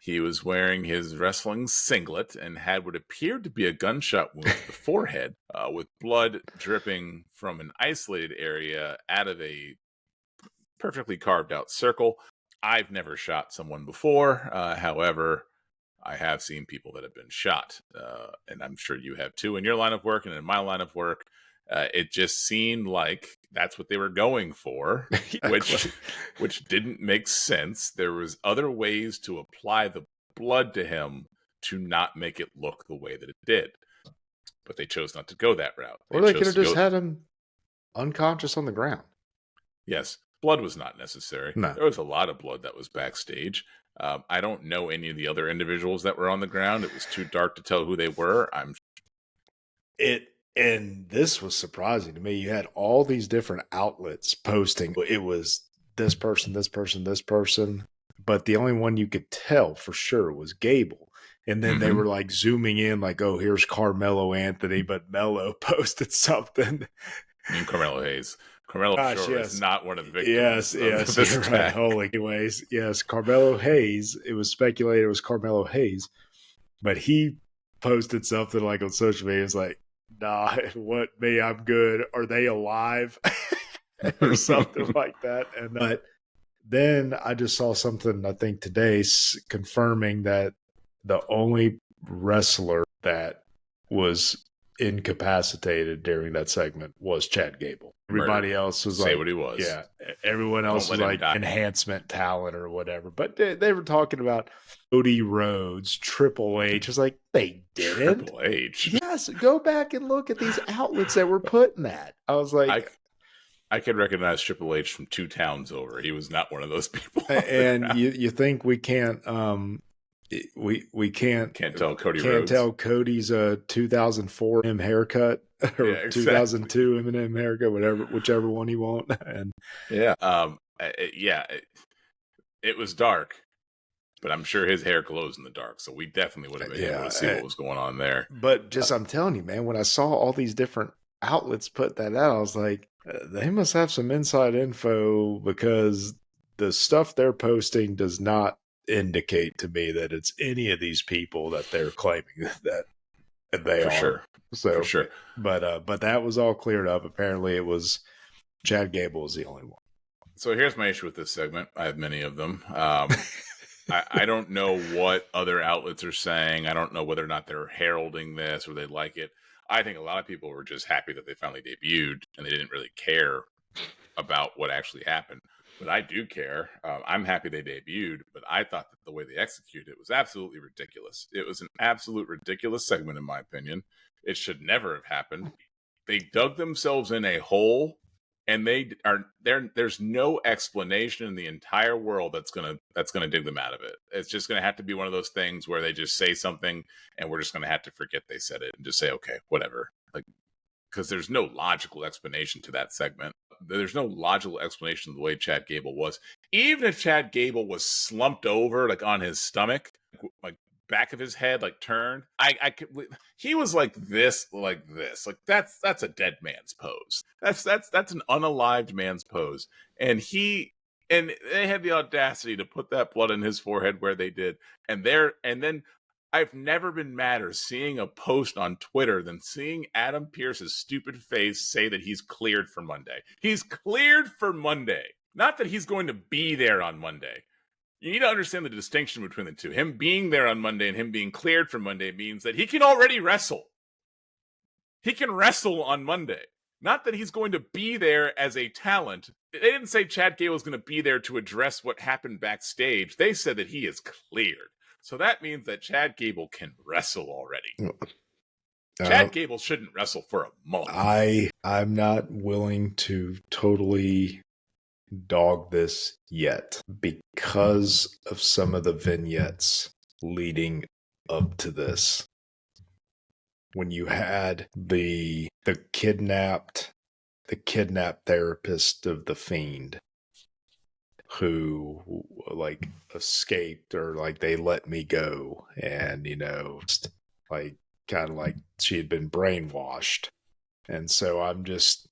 A: He was wearing his wrestling singlet and had what appeared to be a gunshot wound to the forehead, with blood dripping from an isolated area out of a perfectly carved out circle. I've never shot someone before. However, I have seen people that have been shot, and I'm sure you have too in your line of work and in my line of work. It just seemed like that's what they were going for, which didn't make sense. There was other ways to apply the blood to him to not make it look the way that it did. But they chose not to go that route.
B: They could have just had him unconscious on the ground.
A: Yes, blood was not necessary.
B: No.
A: There was a lot of blood that was backstage. I don't know any of the other individuals that were on the ground. It was too dark to tell who they were.
B: And this was surprising to me. You had all these different outlets posting. It was this person, this person, this person. But the only one you could tell for sure was Gable. And then they were like zooming in like, oh, here's Carmelo Anthony. But Mello posted something.
A: I mean, Carmelo Hayes. Carmelo is not one of the victims.
B: Yes, you're right. Holy, anyways, yes, Carmelo Hayes. It was speculated it was Carmelo Hayes. But he posted something like on social media. It was like, nah, what me? I'm good. Are they alive? Or something like that. And but then I just saw something I think today confirming that the only wrestler that was incapacitated during that segment was Chad Gable. Everybody else was
A: say what he was.
B: Yeah, everyone else was like enhancement talent or whatever. But they were talking about Cody Rhodes, Triple H. It's like they didn't.
A: Triple H.
B: Yes, go back and look at these outlets that were putting that. I was like,
A: I could recognize Triple H from 2 towns over. He was not one of those people.
B: And you think we can't we can't
A: tell Cody
B: can't
A: Rhodes.
B: tell Cody's 2004 M haircut or
A: Yeah, exactly.
B: 2002 Eminem haircut, whichever one you want. And
A: yeah, it was dark, but I'm sure his hair glows in the dark, so we definitely would have been able to see what was going on there.
B: But just I'm telling you, man, when I saw all these different outlets put that out, I was like, they must have some inside info, because the stuff they're posting does not indicate to me that it's any of these people that they're claiming that they
A: For
B: are.
A: Sure.
B: So,
A: for sure.
B: But that was all cleared up. Apparently, it was Chad Gable was the only one.
A: So here's my issue with this segment. I have many of them. I don't know what other outlets are saying. I don't know whether or not they're heralding this or they like it. I think a lot of people were just happy that they finally debuted and they didn't really care about what actually happened. But I do care. I'm happy they debuted, but I thought that the way they executed it was absolutely ridiculous. It was an absolute ridiculous segment, in my opinion. It should never have happened. They dug themselves in a hole, and there's no explanation in the entire world that's gonna dig them out of it. It's just gonna have to be one of those things where they just say something and we're just gonna have to forget they said it and just say, okay, whatever. Like, because there's no logical explanation to that segment. There's no logical explanation of the way Chad Gable was. Even if Chad Gable was slumped over, like on his stomach, like back of his head, like turned, I could. He was like this. Like that's a dead man's pose. That's an unalived man's pose. And they had the audacity to put that blood in his forehead where they did. And then I've never been madder seeing a post on Twitter than seeing Adam Pearce's stupid face say that he's cleared for Monday. He's cleared for Monday. Not that he's going to be there on Monday. You need to understand the distinction between the two. Him being there on Monday and him being cleared for Monday means that he can already wrestle. He can wrestle on Monday. Not that he's going to be there as a talent. They didn't say Chad Gable was going to be there to address what happened backstage. They said that he is cleared. So that means that Chad Gable can wrestle already. Chad Gable shouldn't wrestle for a month.
B: I'm not willing to totally dog this yet because of some of the vignettes leading up to this. When you had the kidnapped therapist of the Fiend, who like escaped, or like they let me go, and just like kind of like she had been brainwashed. And so I'm just,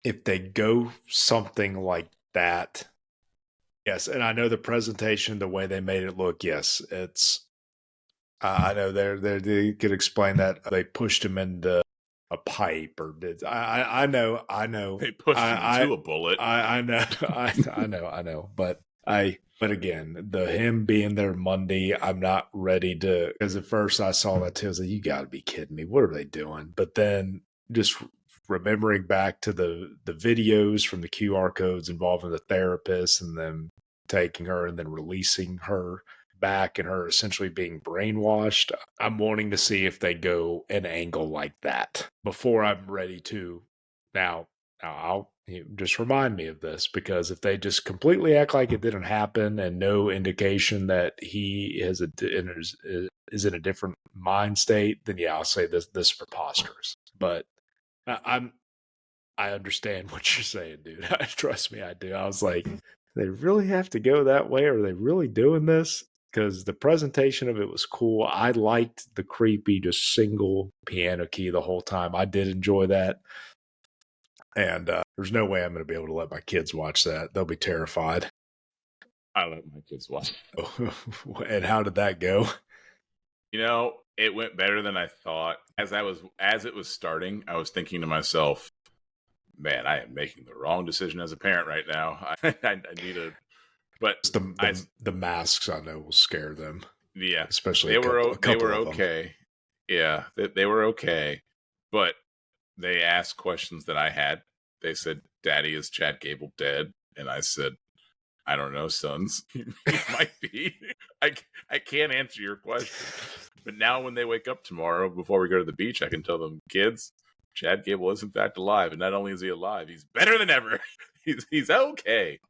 B: if they go something like that, yes. And I know the presentation, the way they made it look, yes, it's I know they could explain that they pushed him into a pipe, or did I know
A: they pushed him into a bullet.
B: I know, but again, him being there Monday, I'm not ready to, because at first I saw that too, I was like, you got to be kidding me, what are they doing? But then just remembering back to the videos from the QR codes involving the therapist and them taking her and then releasing her back and her essentially being brainwashed, I'm wanting to see if they go an angle like that before I'm ready to. Now I'll just remind me of this, because if they just completely act like it didn't happen and no indication that he is in a different mind state, then yeah, I'll say this is preposterous. But I understand what you're saying, dude. Trust me, I do. I was like, they really have to go that way? Are they really doing this? Because the presentation of it was cool. I liked the creepy, just single piano key the whole time. I did enjoy that. And there's no way I'm going to be able to let my kids watch that. They'll be terrified.
A: I let my kids watch.
B: And how did that go?
A: It went better than I thought. As it was starting, I was thinking to myself, man, I am making the wrong decision as a parent right now. I need to. But
B: the masks, I know, will scare them.
A: Yeah,
B: especially
A: they were
B: of
A: okay.
B: Them.
A: Yeah, they were okay. But they asked questions that I had. They said, "Daddy, is Chad Gable dead?" And I said, "I don't know, sons. He might be. I can't answer your question." But now, when they wake up tomorrow before we go to the beach, I can tell them, "Kids, Chad Gable is in fact alive, and not only is he alive, he's better than ever. He's okay."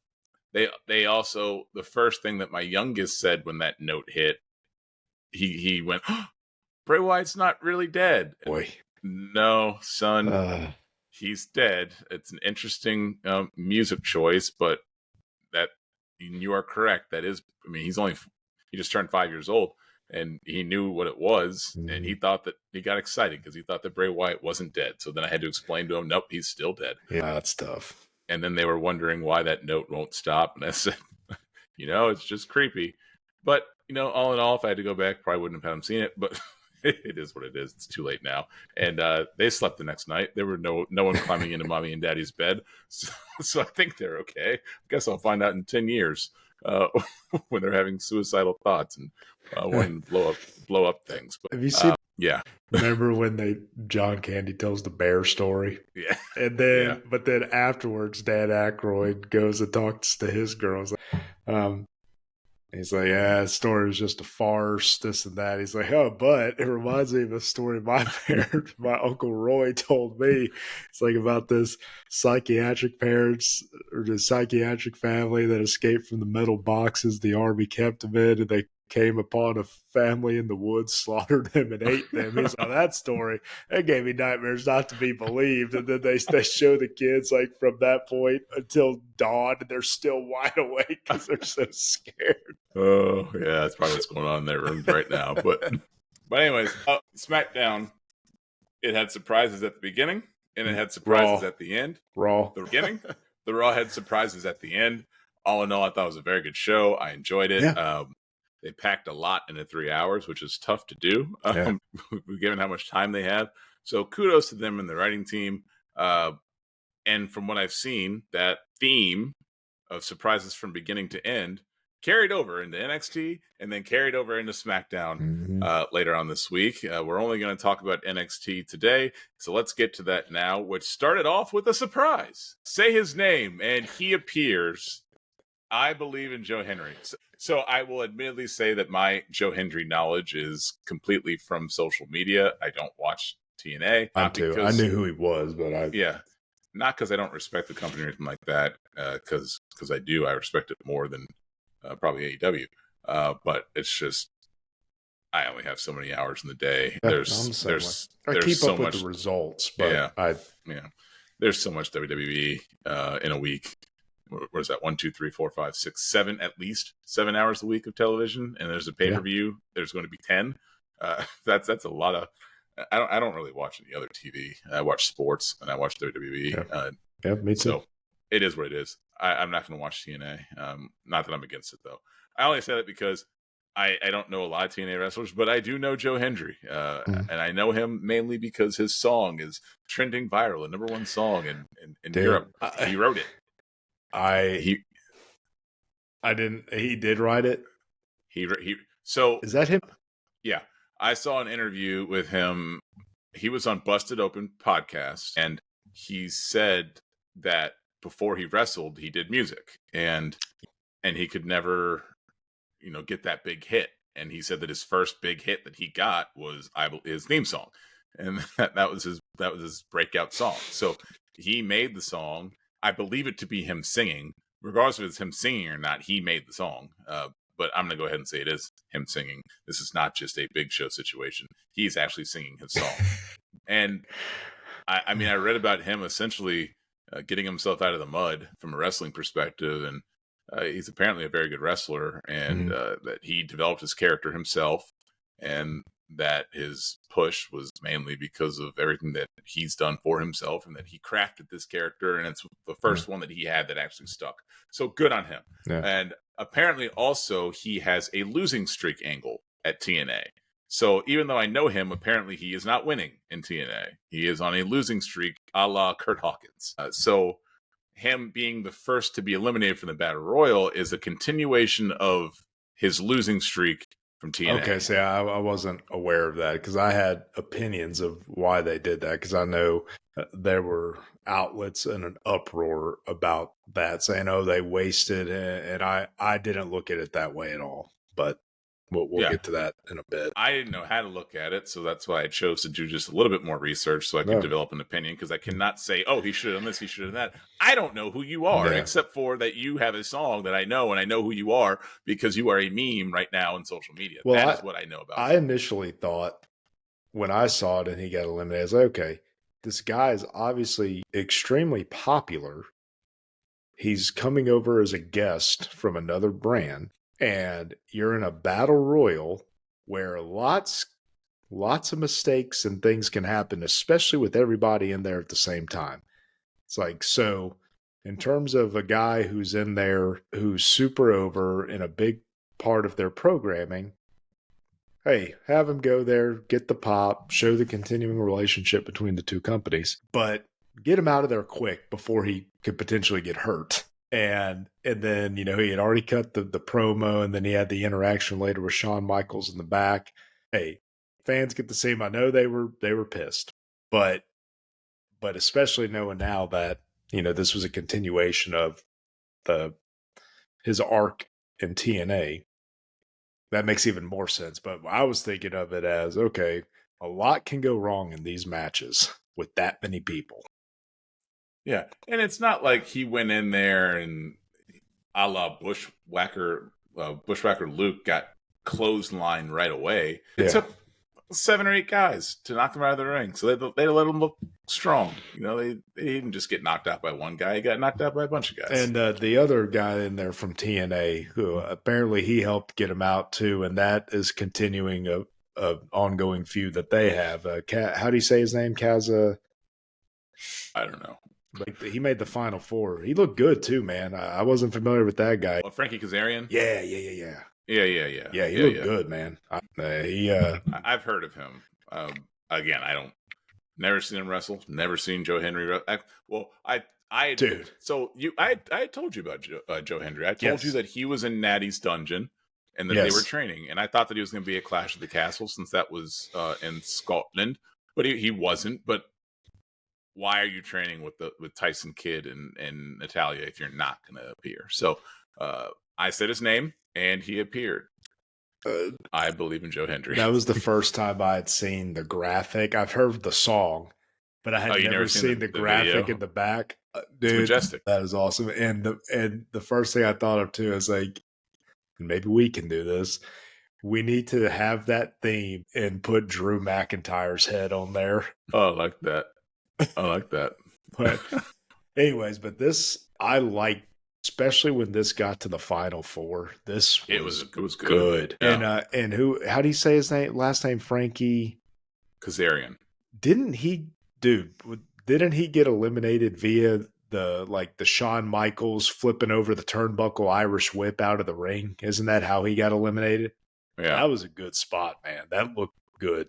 A: they also, the first thing that my youngest said when that note hit, he went, oh, Bray Wyatt's not really dead.
B: Boy.
A: No, son, he's dead. It's an interesting music choice, but that you are correct. That is, I mean, he just turned 5 years old, and he knew what it was, and he thought that he got excited because he thought that Bray Wyatt wasn't dead. So then I had to explain to him, nope, he's still dead.
B: Yeah, that's tough.
A: And then they were wondering why that note won't stop, and I said, it's just creepy. But all in all, if I had to go back, probably wouldn't have had him seen it, but. It is what it is. It's too late now. And they slept the next night. There were no one climbing into mommy and daddy's bed. So I think they're okay. I guess I'll find out in 10 years when they're having suicidal thoughts and wanting to blow up things. But,
B: have you seen?
A: Yeah.
B: Remember when John Candy tells the bear story?
A: Yeah.
B: And then, but then afterwards, Dan Aykroyd goes and talks to his girls. He's like, yeah, the story was just a farce, this and that. He's like, oh, but it reminds me of a story my parents, my Uncle Roy told me. It's like about this psychiatric parents or the psychiatric family that escaped from the metal boxes the army kept them in, and they came upon a family in the woods, slaughtered them, and ate them. He's like, that story, that gave me nightmares not to be believed. And then they show the kids like from that point until dawn, and they're still wide awake because they're so scared.
A: Oh, yeah, that's probably what's going on in their rooms right now. But anyways, SmackDown, it had surprises at the beginning, and it had surprises at the end.
B: Raw.
A: The beginning, the Raw had surprises at the end. All in all, I thought it was a very good show. I enjoyed it.
B: Yeah.
A: They packed a lot into 3 hours, which is tough to do, given how much time they have. So kudos to them and the writing team. And from what I've seen, that theme of surprises from beginning to end carried over into NXT and then carried over into SmackDown later on this week. We're only going to talk about NXT today, so let's get to that now, which started off with a surprise. Say his name, and he appears. I believe in Joe Henry. So I will admittedly say that my Joe Hendry knowledge is completely from social media. I don't watch TNA.
B: I knew who he was, but
A: not because I don't respect the company or anything like that. Because I do. I respect it more than probably AEW. But it's just I only have so many hours in the day.
B: I keep
A: so
B: up with
A: much,
B: the results, but
A: there's so much WWE in a week. What is that? 1, 2, 3, 4, 5, 6, 7, at least 7 hours a week of television, and there's a pay-per-view. Yeah. There's going to be 10. That's a lot of. I don't really watch any other TV. I watch sports and I watch WWE.
B: Yeah, me too.
A: So it is what it is. I'm not going to watch TNA. Not that I'm against it though. I only say that because I don't know a lot of TNA wrestlers, but I do know Joe Hendry, and I know him mainly because his song is trending viral, the number one song in Europe. He wrote it.
B: He did write it.
A: So
B: is that him?
A: Yeah. I saw an interview with him. He was on Busted Open podcast, and he said that before he wrestled, he did music, and he could never, get that big hit. And he said that his first big hit that he got was his theme song, and that was his breakout song. So he made the song. I believe it to be him singing, regardless if it's him singing or not. He made the song, but I'm going to go ahead and say it is him singing. This is not just a Big Show situation. He's actually singing his song. And I read about him essentially getting himself out of the mud from a wrestling perspective. And he's apparently a very good wrestler, and that he developed his character himself, and that his push was mainly because of everything that he's done for himself, and that he crafted this character, and it's the first one that he had that actually stuck. So good on him. Yeah. And apparently also he has a losing streak angle at TNA. So even though I know him, apparently he is not winning in TNA. He is on a losing streak a la Kurt Hawkins. So him being the first to be eliminated from the Battle Royal is a continuation of his losing streak from TNA.
B: Okay, see, I wasn't aware of that because I had opinions of why they did that, because I know there were outlets in an uproar about that, saying, oh, they wasted it, and I didn't look at it that way at all. But We'll
A: Yeah.
B: get to that in a bit.
A: I didn't know how to look at it, so that's why I chose to do just a little bit more research so I could
B: No.
A: develop an opinion, because I cannot say, oh, he should have done this, he should have done that. I don't know who you are,
B: Yeah.
A: except for that you have a song that I know, and I know who you are because you are a meme right now in social media.
B: Well,
A: That is what I know about
B: I
A: you.
B: initially thought when I saw it and he got eliminated, I was like, okay, this guy is obviously extremely popular. He's coming over as a guest from another brand, and you're in a battle royal where lots of mistakes and things can happen, especially with everybody in there at the same time. It's like, so in terms of a guy who's in there who's super over in a big part of their programming, hey, have him go there, get the pop, show the continuing relationship between the two companies, but get him out of there quick before he could potentially get hurt. And then, he had already cut the promo, and then he had the interaction later with Shawn Michaels in the back. Hey, fans get to see him. I know they were pissed, but especially knowing now that, this was a continuation of his arc in TNA, that makes even more sense. But I was thinking of it as, okay, a lot can go wrong in these matches with that many people.
A: Yeah, and it's not like he went in there and a la Bushwhacker Luke got clothesline right away. It took 7 or 8 guys to knock him out of the ring, so they let him look strong. They didn't just get knocked out by one guy; he got knocked out by a bunch of guys.
B: And the other guy in there from TNA, who apparently he helped get him out too, and that is continuing a ongoing feud that they have. How do you say his name? Kaza?
A: I don't know.
B: Like he made the Final Four. He looked good too, man. I wasn't familiar with that guy.
A: Oh, Frankie Kazarian?
B: Yeah. Yeah, he looked good, man.
A: I've heard of him. Again, never seen him wrestle. Never seen Joe Henry. Dude. So I told you about Joe Henry. I told you that he was in Natty's dungeon and that they were training, and I thought that he was going to be a Clash of the Castle since that was in Scotland, but he wasn't. But why are you training with Tyson Kidd and Natalia if you're not going to appear? So I said his name, and he appeared. I believe in Joe Hendry.
B: That was the first time I had seen the graphic. I've heard the song, but I had never seen the graphic in the back. Dude,
A: it's majestic.
B: That is awesome. And the first thing I thought of too is like, maybe we can do this. We need to have that theme and put Drew McIntyre's head on there.
A: Oh, I like that.
B: But anyways, but this I like, especially when this got to the Final Four. It was good.
A: Yeah.
B: And how do you say his name? Last name Frankie
A: Kazarian.
B: Didn't he get eliminated via the Shawn Michaels flipping over the turnbuckle Irish whip out of the ring? Isn't that how he got eliminated?
A: Yeah.
B: That was a good spot, man. That looked good.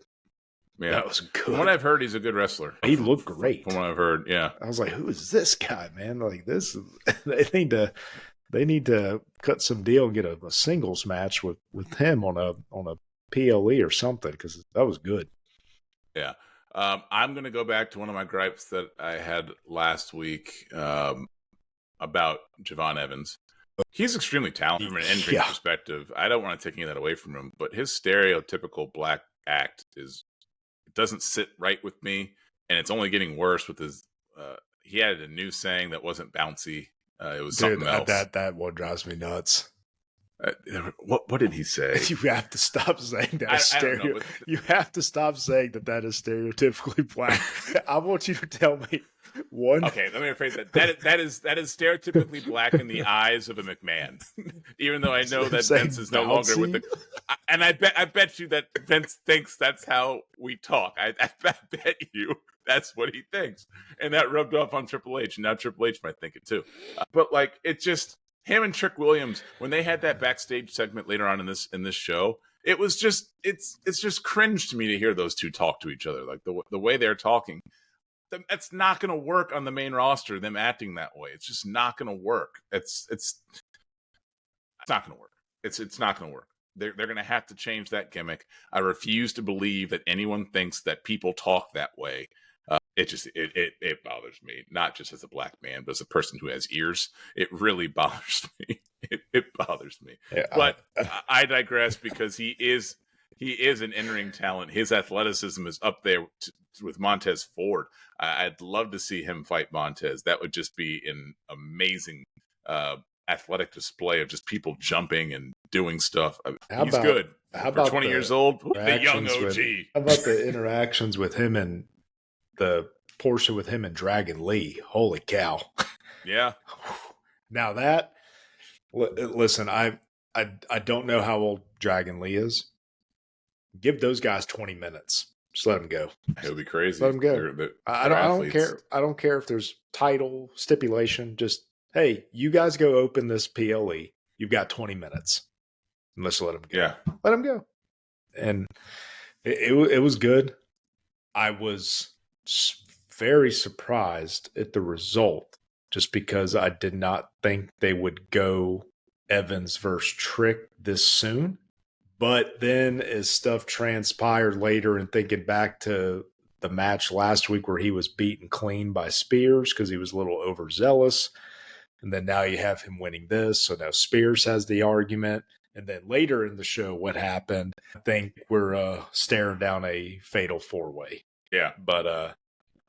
A: Yeah.
B: That was good.
A: From what I've heard, he's a good wrestler.
B: He looked great.
A: From what I've heard, yeah.
B: I was like, who is this guy, man? Like this, they need to cut some deal and get a singles match with him on a PLE or something, because that was good.
A: Yeah. I'm going to go back to one of my gripes that I had last week about Javon Evans. He's extremely talented from an in-ring perspective. I don't want to take any of that away from him, but his stereotypical black act doesn't sit right with me, and it's only getting worse with his. He had a new saying that wasn't bouncy. It was something else.
B: That one drives me nuts.
A: What did he say?
B: You have to stop saying that. You have to stop saying that is stereotypically black. I want you to tell me one.
A: Okay, let me rephrase that. That is stereotypically black in the eyes of a McMahon. Even though I know that Vince is no longer with the. And I bet you that Vince thinks that's how we talk. I bet you that's what he thinks, and that rubbed off on Triple H. And now Triple H might think it too. But it just. Him and Trick Williams, when they had that backstage segment later on in this show, it was just it's just cringe to me to hear those two talk to each other, like the way they're talking. That's not going to work on the main roster. Them acting that way, it's just not going to work. It's not going to work. It's not going to work. They're going to have to change that gimmick. I refuse to believe that anyone thinks that people talk that way It bothers me, not just as a black man, but as a person who has ears. It really bothers me. It bothers me.
B: Yeah,
A: But I digress, because he is an in-ring talent. His athleticism is up there with Montez Ford. I'd love to see him fight Montez. That would just be an amazing athletic display of just people jumping and doing stuff. He's good.
B: How
A: For
B: about
A: 20 years old, the young OG.
B: How about the interactions with him and the portion with him and Dragon Lee? Holy cow!
A: Yeah.
B: Now that, listen, I don't know how old Dragon Lee is. Give those guys 20 minutes. Just let them go.
A: It would be crazy.
B: Let them go. I don't care. I don't care if there's title stipulation. Just, hey, you guys go open this PLE. You've got 20 minutes. And let's let them go.
A: Yeah.
B: Let them go. And it was good. I was very surprised at the result, just because I did not think they would go Evans versus Trick this soon. But then as stuff transpired later, and thinking back to the match last week where he was beaten clean by Spears because he was a little overzealous, and then now you have him winning this, so now Spears has the argument. And then later in the show, what happened? I think we're staring down a fatal four-way.
A: Yeah.
B: But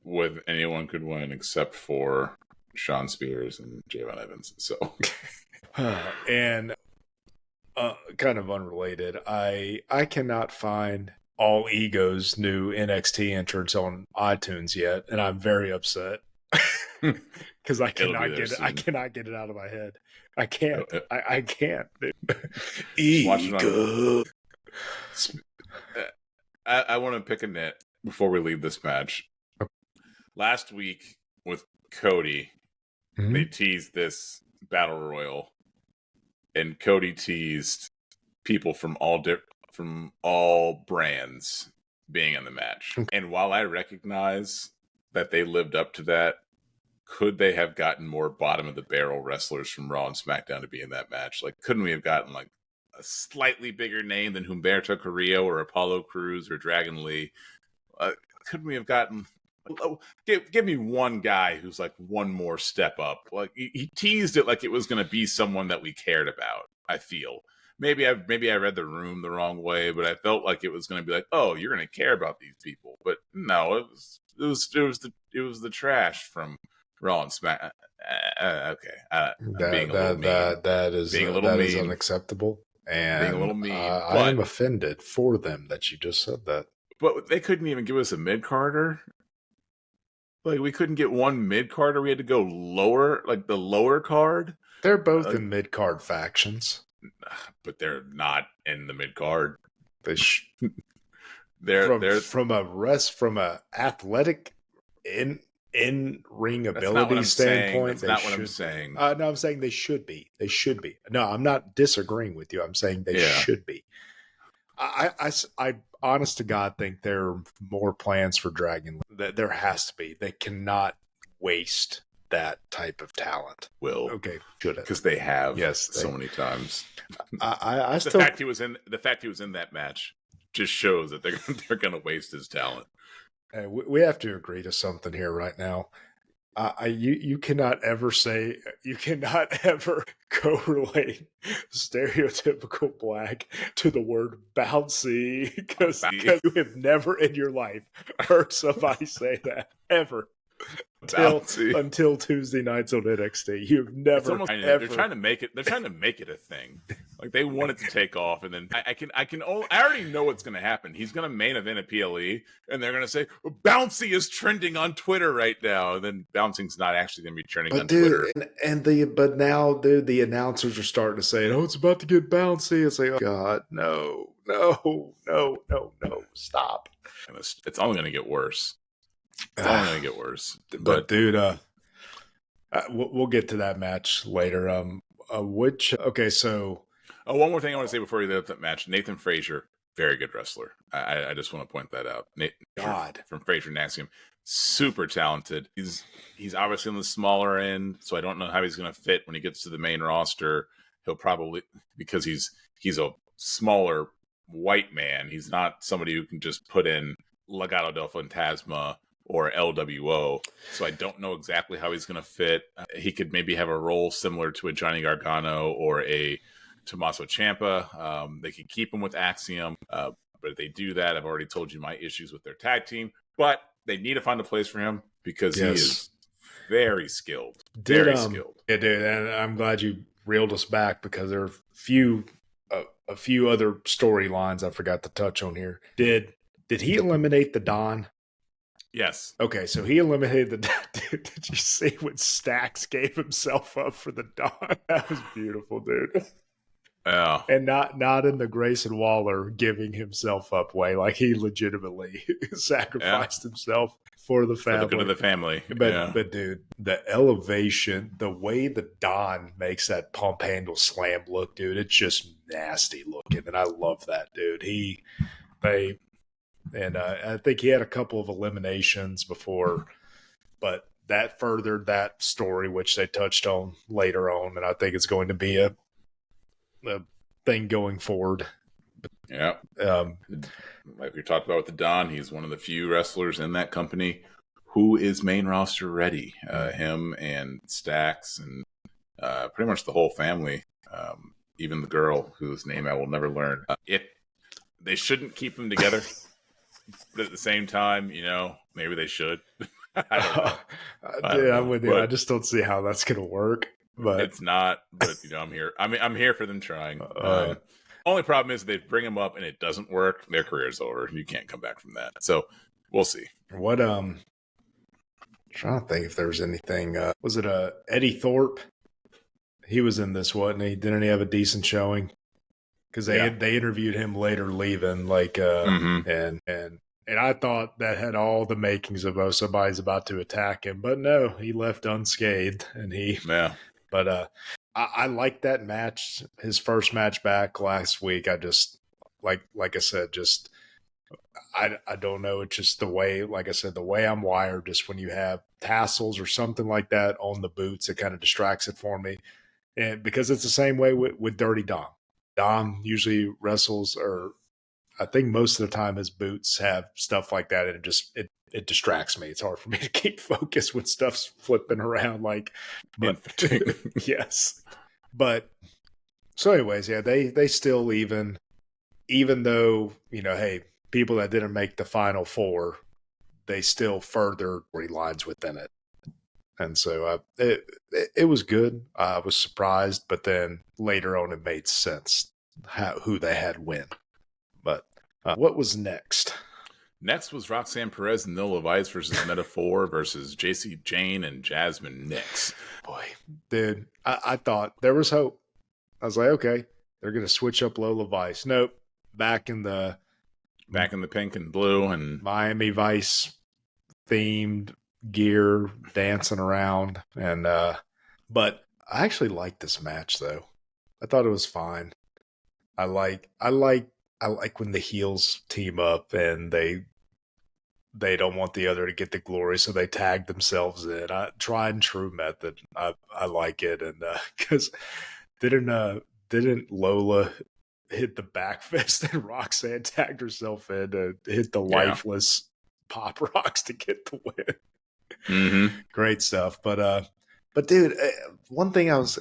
A: with anyone could win except for Sean Spears and Javon Evans. So
B: and kind of unrelated, I cannot find All Ego's new NXT entrance on iTunes yet, and I'm very upset because I cannot get it out of my head. I can't. I can't. Ego.
A: I want to pick a nit before we leave this match. Last week with Cody, they teased this battle royal, and Cody teased people from all brands being in the match. And while I recognize that they lived up to that, could they have gotten more bottom of the barrel wrestlers from Raw and SmackDown to be in that match? Like, couldn't we have gotten like a slightly bigger name than Humberto Carrillo or Apollo Crews or Dragon Lee? Couldn't we have gotten? Give me one guy who's like one more step up. Like he teased it like it was going to be someone that we cared about. I feel maybe I read the room the wrong way, but I felt like it was going to be like, oh, you're going to care about these people. But no, it was the trash from Raw and Smack. Okay,
B: that is unacceptable, and
A: being a little mean.
B: I am offended for them that you just said that.
A: But they couldn't even give us a mid-carder. Like, we couldn't get one mid-carder. We had to go lower, like the lower card.
B: They're both in mid-card factions,
A: but they're not in the mid-card.
B: They're from a athletic in-ring ability standpoint.
A: That's not what I'm saying.
B: No, I'm saying they should be. They should be. No, I'm not disagreeing with you. I'm saying they should be. I honest to God think there are more plans for Dragon. There has to be. They cannot waste that type of talent.
A: Okay,
B: should it?
A: Because they have so many times. The fact he was in that match just shows that they're going to waste his talent.
B: We have to agree to something here right now. You cannot ever correlate stereotypical black to the word bouncy because you have never in your life heard somebody say that ever. Until Tuesday nights on NXT, you've never ever.
A: They're trying to make it a thing. Like they want it to take off, and then I already know what's going to happen. He's going to main event a PLE, and they're going to say Bouncy is trending on Twitter right now. And then Bouncing's not actually going to be trending on Twitter.
B: But now the announcers are starting to say, "Oh, it's about to get Bouncy." It's like, oh God, no, stop.
A: And it's only going to get worse. It's only going to get worse.
B: But dude, we'll get to that match later. So
A: one more thing I want to say before we leave that match. Nathan Frazier, very good wrestler. I just want to point that out. From Frazier Naxium, super talented. He's obviously on the smaller end, so I don't know how he's going to fit when he gets to the main roster. He'll probably, because he's a smaller white man. He's not somebody who can just put in Legado del Fantasma or LWO. So I don't know exactly how he's going to fit. He could maybe have a role similar to a Johnny Gargano or a Tommaso Ciampa. They could keep him with Axiom. But if they do that, I've already told you my issues with their tag team. But they need to find a place for him because he is very skilled. Very skilled.
B: Yeah, dude, and I'm glad you reeled us back because there are a few other storylines I forgot to touch on here. Did he eliminate the Don?
A: Yes.
B: Okay, so he eliminated the dude. Did you see when Stacks gave himself up for the Don? That was beautiful, dude.
A: Yeah.
B: And not in the Grayson Waller giving himself up way. Like he legitimately sacrificed himself for the family.
A: For the good of the family.
B: But dude, the elevation, the way the Don makes that pump handle slam look, dude, it's just nasty looking. And I love that, dude. I think he had a couple of eliminations before, but that furthered that story, which they touched on later on. And I think it's going to be a thing going forward.
A: Yeah. Like we talked about with the Don, he's one of the few wrestlers in that company who is main roster ready. Him and Stacks and pretty much the whole family, even the girl whose name I will never learn. They shouldn't keep them together, but at the same time, maybe they should. I don't know.
B: Dude, I'm with you. I just don't see how that's going to work. But
A: it's not. But I'm here. I'm here for them trying. Only problem is they bring them up and it doesn't work. Their career's over. You can't come back from that. So we'll see.
B: What trying to think if there was anything. Was it Eddie Thorpe? He was in this, wasn't he? Didn't he have a decent showing? Because they interviewed him later, leaving and I thought that had all the makings of somebody's about to attack him, but no, he left unscathed, and But I like that match. His first match back last week. I just like I said, just. I don't know. It's just the way, like I said, the way I'm wired, just when you have tassels or something like that on the boots, it kind of distracts it for me. And because it's the same way with Dirty Dom. Dom usually wrestles, or I think most of the time his boots have stuff like that. And it distracts me. It's hard for me to keep focused when stuff's flipping around. Yes. But so anyways, yeah, they still even though, hey, people that didn't make the final four, they still further storylines within it. And so it was good. I was surprised, but then later on it made sense who they had win. But what was next?
A: Next was Roxanne Perez and Nil Levice versus Metaphor versus JC Jane and Jasmine Nix.
B: Boy, dude, I thought there was hope. I was like, okay, they're going to switch up Lola Vice. Nope. Back in the
A: pink and blue and
B: Miami Vice themed gear, dancing around. And but I actually liked this match though. I thought it was fine. I like when the heels team up and they don't want the other to get the glory, so they tag themselves in. Tried and true method. I like it, and because didn't Lola hit the back fist and Roxanne tagged herself in to hit the lifeless pop rocks to get the win.
A: Mm-hmm.
B: Great stuff. But dude, one thing I was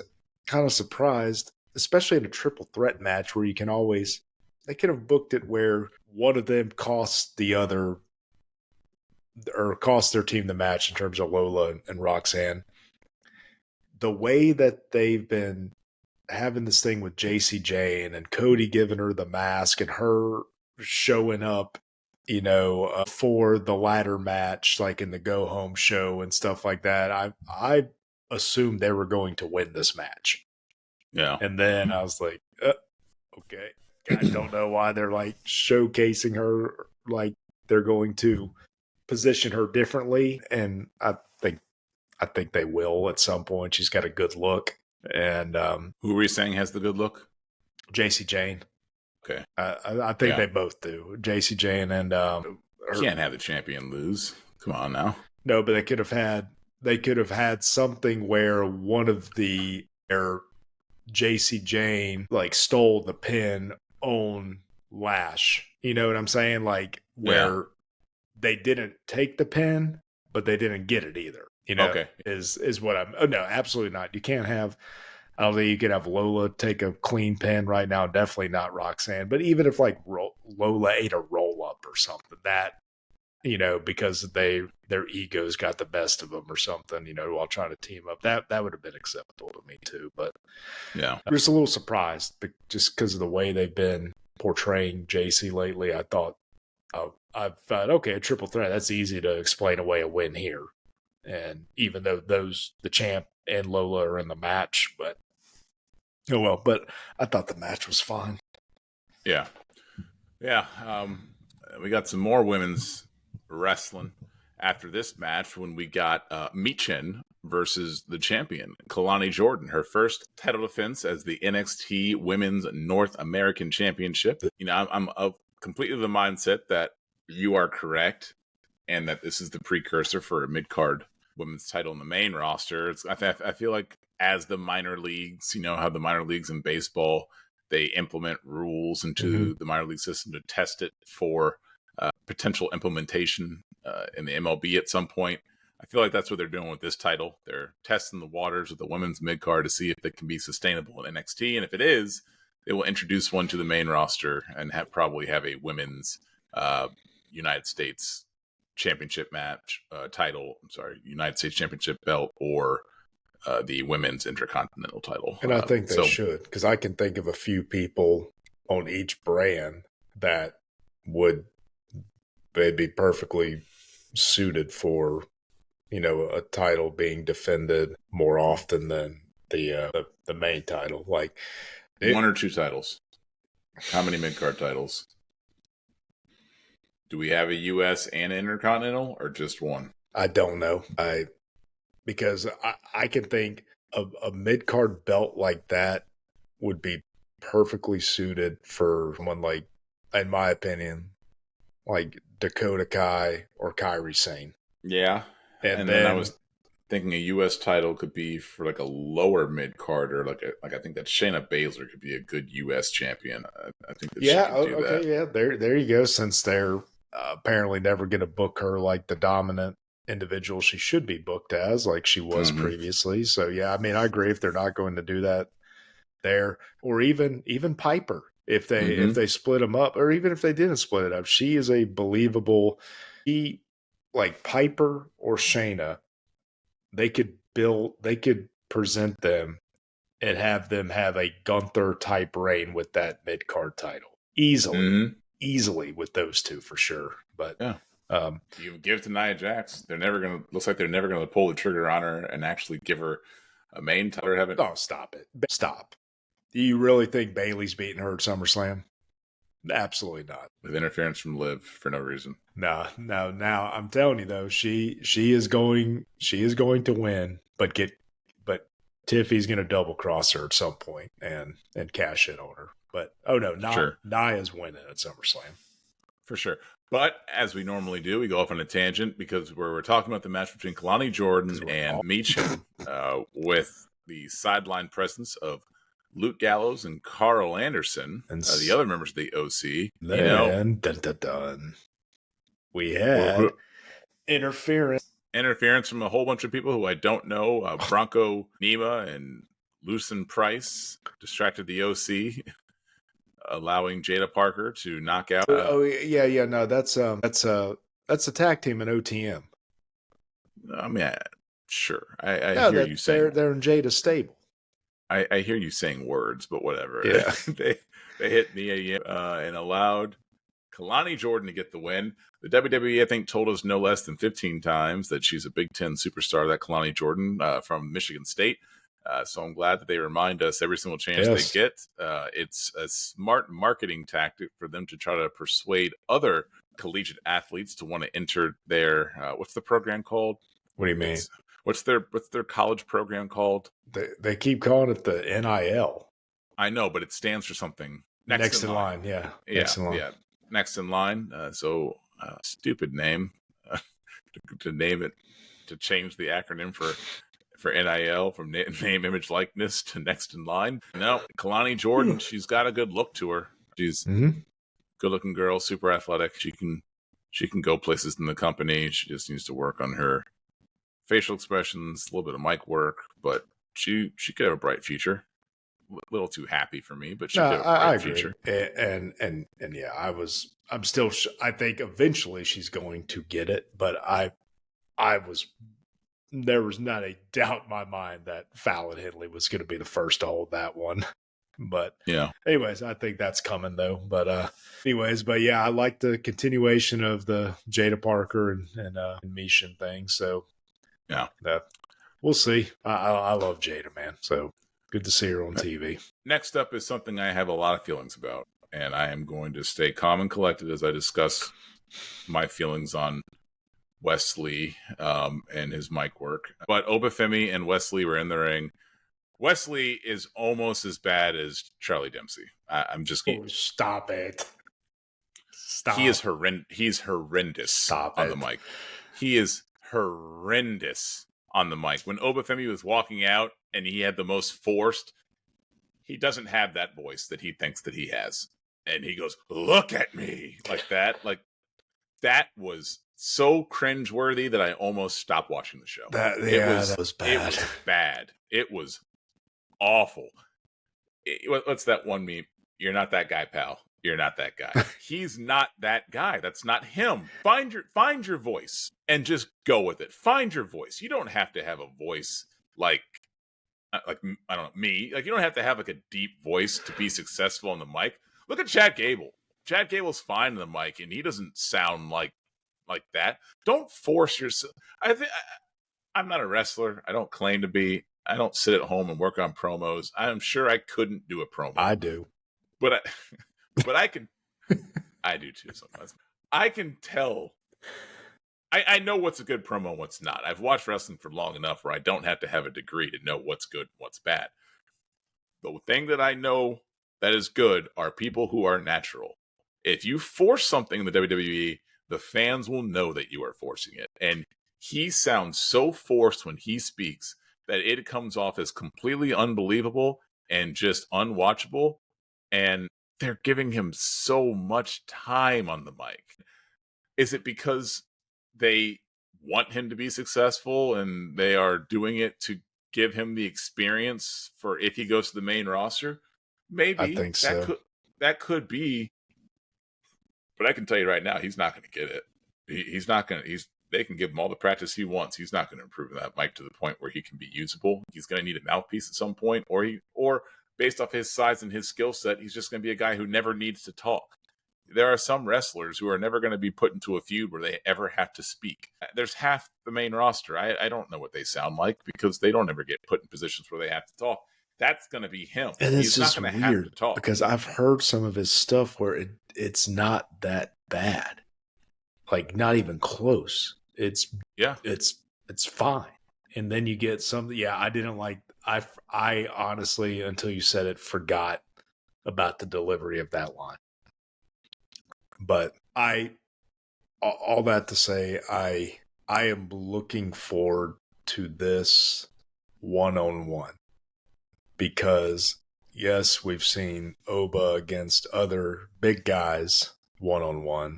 B: kind of surprised, especially in a triple threat match where they could have booked it where one of them cost the other or cost their team the match in terms of Lola and Roxanne. The way that they've been having this thing with JC Jane and Cody giving her the mask and her showing up, for the ladder match, like in the go home show and stuff like that. I assumed they were going to win this match.
A: Yeah.
B: And then I was like, okay. I don't know why they're like showcasing her, like they're going to position her differently. And I think they will at some point. She's got a good look. And
A: who were you saying has the good look?
B: JC Jane.
A: Okay.
B: I think they both do. JC Jane and
A: can't have the champion lose. Come on now.
B: No, but they could have had something where one of JC Jane like stole the pin on Lash. You know what I'm saying? Like where they didn't take the pin, but they didn't get it either.
A: Okay.
B: Is what I'm. Oh, no, absolutely not. You can't have. I don't think you could have Lola take a clean pin right now. Definitely not Roxanne. But even if like Lola ate a roll up or something, that because their egos got the best of them or something, while trying to team up, that would have been acceptable to me too. But
A: yeah,
B: I'm just a little surprised just because of the way they've been portraying JC lately. I thought, okay, a triple threat, that's easy to explain away a win here. And even though the champ and Lola are in the match, but oh well. But I thought the match was fine.
A: Yeah. We got some more women's wrestling after this match when we got Michin versus the champion, Kalani Jordan, her first title defense as the NXT Women's North American Championship. I'm of completely the mindset that you are correct and that this is the precursor for a mid-card women's title in the main roster. I feel like as the minor leagues, how the minor leagues in baseball, they implement rules into the minor league system to test it for potential implementation in the MLB at some point. I feel like that's what they're doing with this title. They're testing the waters with the women's mid-card to see if it can be sustainable in NXT. And if it is, they will introduce one to the main roster and probably have a women's United States championship match United States championship belt, or the women's intercontinental title.
B: And I think they should, because I can think of a few people on each brand that they'd be perfectly suited for, a title being defended more often than the main title. Like
A: one or two titles. How many mid-card titles? Do we have a U.S. and intercontinental, or just one?
B: I don't know. Because I can think of a mid-card belt like that would be perfectly suited for someone like, in my opinion, like Dakota Kai or Kairi Sane.
A: Yeah. And then I was thinking a U.S. title could be for like a lower mid-card, or like I think that Shayna Baszler could be a good U.S. champion. I think that she could do that.
B: Yeah, there you go. Since they're apparently never going to book her like the dominant individual she should be booked as, like she was previously. So yeah, I mean, I agree if they're not going to do that there, or even Piper if they split them up, or even if they didn't split it up, she is a believable. Like Piper or Shayna, they could present them and have them have a Gunther type reign with that mid card title easily with those two for sure. But
A: yeah. You give it to Nia Jax. Looks like they're never gonna pull the trigger on her and actually give her a main title.
B: Oh, stop it! Stop. Do you really think Bayley's beating her at SummerSlam? Absolutely not.
A: With interference from Liv for no reason.
B: No. Now I'm telling you though, she is going to win, but Tiffy's going to double cross her at some point and cash in on her. But Nia's winning at SummerSlam
A: for sure. But as we normally do, we go off on a tangent because we're talking about the match between Kalani Jordan and Michin with the sideline presence of Luke Gallows and Carl Anderson, and the other members of the OC.
B: Then, we had
A: interference from a whole bunch of people who I don't know. Bronco Nima and Lucen Price distracted the OC, allowing Jada Parker to knock out.
B: No, that's a tag team in OTM.
A: I mean, sure, I hear you saying
B: they're in Jada's stable.
A: I hear you saying words, but whatever.
B: Yeah.
A: they hit Mia and allowed Kalani Jordan to get the win. The WWE, I think, told us no less than 15 times that she's a Big Ten superstar, that Kalani Jordan from Michigan State. So I'm glad that they remind us every single chance they get. It's a smart marketing tactic for them to try to persuade other collegiate athletes to want to enter their what's the program called?
B: What do you mean?
A: What's their college program called?
B: They keep calling it the NIL.
A: I know, but it stands for something.
B: Next in line. Yeah.
A: Next in line. Stupid name to name it, to change the acronym for NIL from name, image, likeness to next in line. No, Kalani Jordan, she's got a good look to her. She's a good looking girl, super athletic. She can She can go places in the company. She just needs to work on her facial expressions, a little bit of mic work, but she could have a bright future. A little too happy for me, but she
B: No,
A: could have a
B: I
A: bright
B: agree.
A: future.
B: And yeah, I'm still, I think eventually she's going to get it, but there was not a doubt in my mind that Fallon Henley was going to be the first to hold that one. But
A: Yeah.
B: anyways, I think that's coming though. But but yeah, I like the continuation of the Jada Parker and Mishan thing. So
A: Yeah.
B: We'll see. I love Jada, man. So good to see her on TV.
A: Next up is something I have a lot of feelings about, and I am going to stay calm and collected as I discuss my feelings on Wesley and his mic work. But Obafemi and Wesley were in the ring. Wesley is almost as bad as Charlie Dempsey. I'm just
B: stop it. Stop.
A: He's horrendous
B: Stop
A: on
B: it.
A: the mic. He is horrendous on the mic. When Obafemi was walking out and he had the most forced, he doesn't have that voice that he thinks that he has. And he goes, "Look at me," like that. Like that was so cringeworthy that I almost stopped watching the show.
B: That was bad.
A: It was bad. It was awful. What's that one meme? You're not that guy, pal. You're not that guy. He's not that guy. That's not him. Find your voice and just go with it. Find your voice. You don't have to have a voice like I don't know, me. Like you don't have to have like a deep voice to be successful on the mic. Look at Chad Gable. Chad Gable's fine on the mic and he doesn't sound like that. Don't force yourself. I'm not a wrestler. I don't claim to be. I don't sit at home and work on promos. I'm sure I couldn't do a promo.
B: I do.
A: But I can. I do too sometimes. I can tell. I know what's a good promo and what's not. I've watched wrestling for long enough where I don't have to have a degree to know what's good and what's bad. The thing that I know that is good are people who are natural. If you force something in the WWE, the fans will know that you are forcing it. And he sounds so forced when he speaks that it comes off as completely unbelievable and just unwatchable. And they're giving him so much time on the mic. Is it because they want him to be successful and they are doing it to give him the experience for if he goes to the main roster? Maybe.
B: I think so.
A: That could be. But I can tell you right now, he's not going to get it. He's not going to. They can give him all the practice he wants. He's not going to improve that mic to the point where he can be usable. He's going to need a mouthpiece at some point, or based off his size and his skill set, he's just going to be a guy who never needs to talk. There are some wrestlers who are never going to be put into a feud where they ever have to speak. There's half the main roster. I don't know what they sound like because they don't ever get put in positions where they have to talk. That's going to be him.
B: And
A: he's
B: it's just
A: not going to have to talk.
B: Because I've heard some of his stuff where it's not that bad. Like not even close. It's fine. And then you get something. Yeah, I didn't like. I honestly, until you said it, forgot about the delivery of that line. But all that to say, I am looking forward to this one-on-one because yes, we've seen Oba against other big guys one-on-one.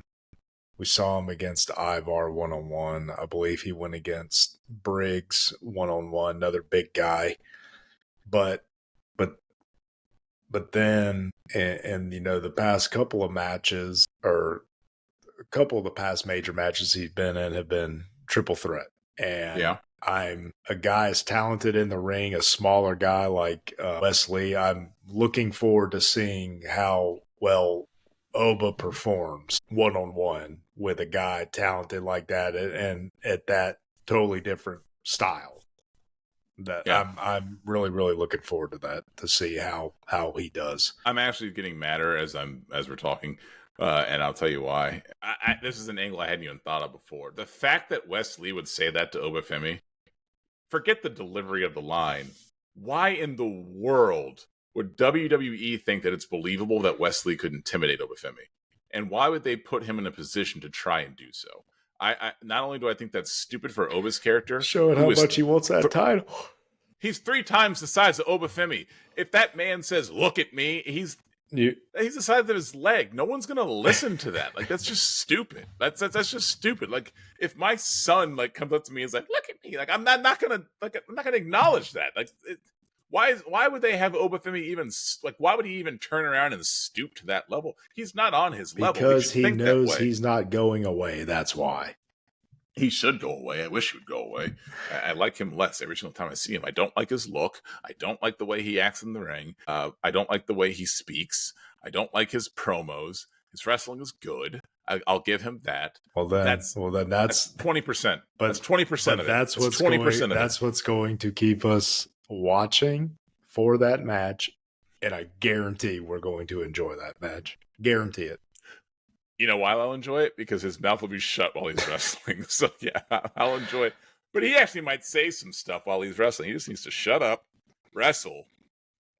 B: We saw him against Ivar one-on-one. I believe he went against Briggs one-on-one, another big guy. But then, and the past couple of matches, or a couple of the past major matches he's been in have been triple threat. And yeah. I'm a guy as talented in the ring, a smaller guy like Wesley. I'm looking forward to seeing how well Oba performs one-on-one with a guy talented like that and at that totally different style. I'm really, really looking forward to that, to see how he does.
A: I'm actually getting madder as we're talking, and I'll tell you why. This is an angle I hadn't even thought of before. The fact that Wes Lee would say that to Obafemi, forget the delivery of the line. Why in the world would WWE think that it's believable that Wes Lee could intimidate Obafemi? And why would they put him in a position to try and do so? I not only do I think that's stupid for Oba's character,
B: showing how much he wants that title.
A: He's 3 times the size of Obafemi. If that man says, "Look at me," He's the size of his leg. No one's gonna listen to that. Like that's just stupid. That's just stupid. Like if my son like comes up to me and is like, "Look at me," like I'm not gonna acknowledge that. Like why would they have Obafemi even like why would he even turn around and stoop to that level? He's not on his level.
B: Because he
A: think that
B: knows
A: way.
B: he's not going away. That's why.
A: He should go away. I wish he would go away. I like him less every single time I see him. I don't like his look. I don't like the way he acts in the ring. I don't like the way he speaks. I don't like his promos. His wrestling is good. I'll give him that.
B: Well then,
A: that's 20%.
B: But
A: that's 20% of it.
B: That's what's
A: 20%
B: going. That's what's going to keep us watching for that match, and I guarantee we're going to enjoy that match. Guarantee it.
A: You know why I'll enjoy it? Because his mouth will be shut while he's wrestling. So yeah, I'll enjoy it. But he actually might say some stuff while he's wrestling. He just needs to shut up, wrestle,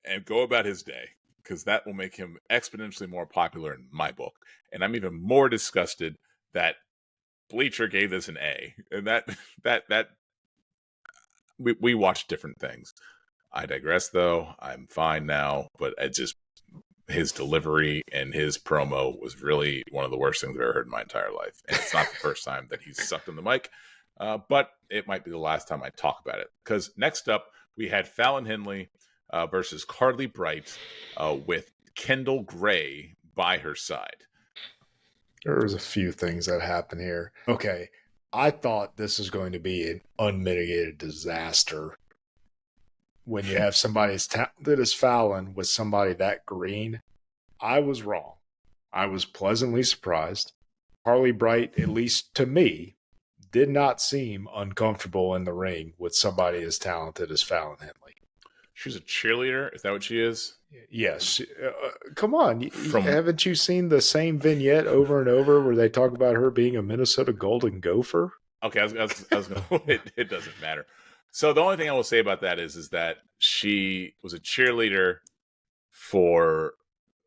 A: and go about his day. Because that will make him exponentially more popular in my book. And I'm even more disgusted that Bleacher gave this an A. And that we watched different things. I digress though. I'm fine now, but it just his delivery and his promo was really one of the worst things I've ever heard in my entire life. And it's not the first time that he's sucked in the mic, but it might be the last time I talk about it. Because next up, we had Fallon Henley versus Carly Bright with Kendall Gray by her side.
B: There was a few things that happened here. Okay, I thought this was going to be an unmitigated disaster. When you have somebody as talented as Fallon with somebody that green, I was wrong. I was pleasantly surprised. Carly Bright, at least to me, did not seem uncomfortable in the ring with somebody as talented as Fallon Henley.
A: She's a cheerleader. Is that what she is?
B: Yes. Come on. Haven't you seen the same vignette over and over where they talk about her being a Minnesota Golden Gopher?
A: Okay, I was going it doesn't matter. So the only thing I will say about that is that she was a cheerleader for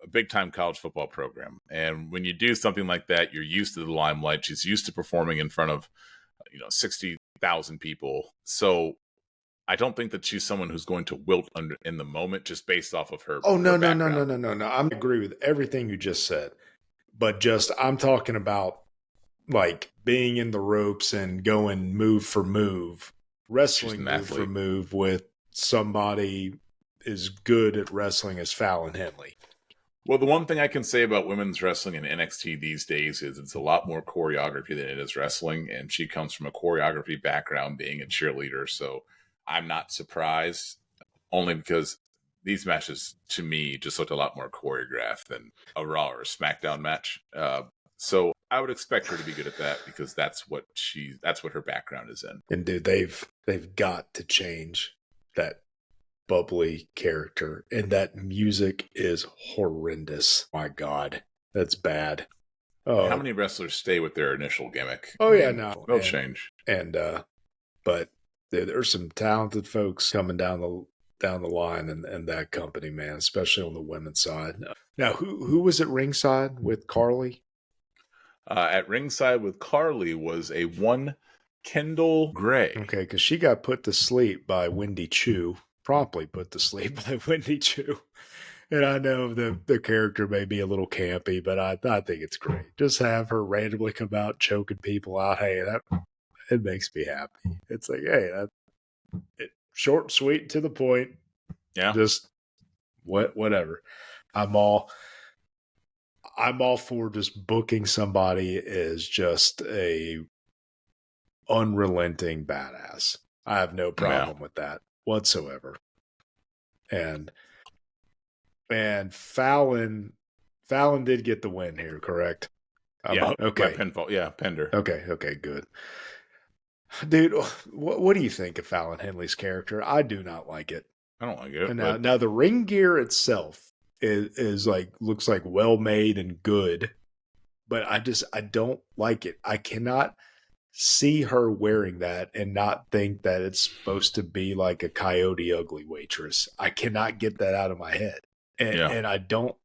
A: a big-time college football program. And when you do something like that, you're used to the limelight. She's used to performing in front of 60,000 people. So I don't think that she's someone who's going to wilt in the moment just based off of her.
B: Oh, no. I agree with everything you just said. But I'm talking about like being in the ropes and going move for move. Wrestling move for move with somebody as good at wrestling as Fallon Henley.
A: Well, the one thing I can say about women's wrestling in NXT these days is it's a lot more choreography than it is wrestling, and she comes from a choreography background being a cheerleader, so I'm not surprised, only because these matches, to me, just looked a lot more choreographed than a Raw or a SmackDown match. So I would expect her to be good at that because that's what her background is in.
B: And dude, they've got to change that bubbly character, and that music is horrendous. My God, that's bad.
A: Oh, how many wrestlers stay with their initial gimmick?
B: Oh yeah, no,
A: they'll change.
B: And but there's some talented folks coming down the line and that company, man, especially on the women's side. Now, who was at ringside with Carly?
A: At ringside with Carly was a one Kendall Gray.
B: Okay, because she got put to sleep by Wendy Chu, promptly put to sleep by Wendy Chu. And I know the character may be a little campy, but I think it's great. Just have her randomly come out choking people out. Hey, it makes me happy. It's like, hey, short, sweet, to the point.
A: Yeah.
B: Just whatever. I'm all for just booking somebody as just a unrelenting badass. I have no problem with that whatsoever. And Fallon did get the win here, correct?
A: Yeah.
B: Okay.
A: Pinfall. Yeah, Pender.
B: Okay, good. Dude, what do you think of Fallon Henley's character? I do not like it.
A: I don't like it.
B: Now the ring gear itself is like looks like well made and good, but I don't like it. I cannot see her wearing that and not think that it's supposed to be like a Coyote Ugly waitress. I cannot get that out of my head, and I don't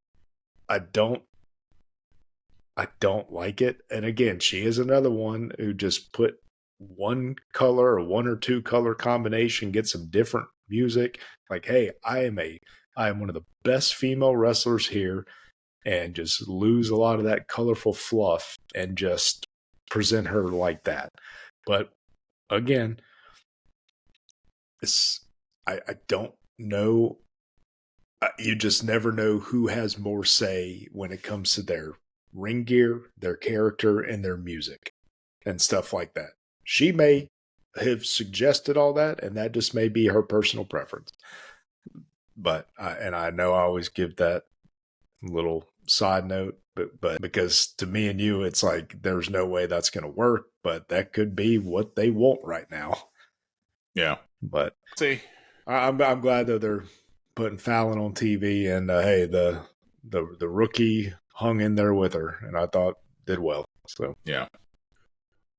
B: like it. And again, she is another one who just put one color or one or two color combination, get some different music. Like, hey, I am a I am one of the best female wrestlers here, and just lose a lot of that colorful fluff and just present her like that. But again, I don't know. You just never know who has more say when it comes to their ring gear, their character, and their music and stuff like that. She may have suggested all that, and that just may be her personal preference. But I know I always give that little side note, but because to me and you, it's like there's no way that's going to work, but that could be what they want right now.
A: Yeah,
B: but
A: see,
B: I'm glad that they're putting Fallon on TV, and hey, the rookie hung in there with her, and I thought did well. So
A: yeah.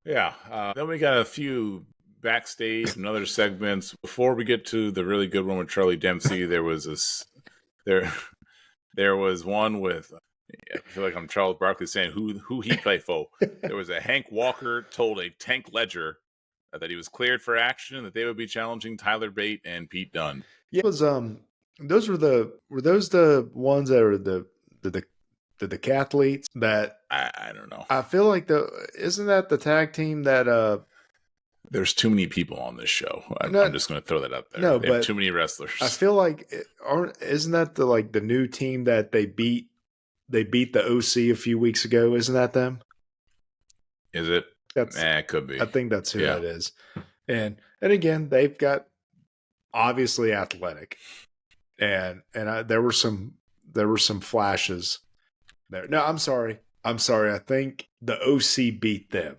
A: Then we got a few backstage and other segments. Before we get to the really good one with Charlie Dempsey, there was there was one with, I feel like I'm Charles Barkley saying who he play for. There was a Hank Walker told a Tank Ledger that he was cleared for action and that they would be challenging Tyler Bate and Pete Dunne.
B: Yeah, it was those were those the ones that were the decathletes that
A: I don't know.
B: I feel like isn't that the tag team that
A: there's too many people on this show. I'm just going to throw that out there.
B: No,
A: they have too many wrestlers.
B: I feel like isn't that the new team that they beat the OC a few weeks ago? Isn't that them?
A: Is it? It could be.
B: I think that's who that is. And again, they've got obviously athletic, and there were some flashes there. No, I'm sorry. I think the OC beat them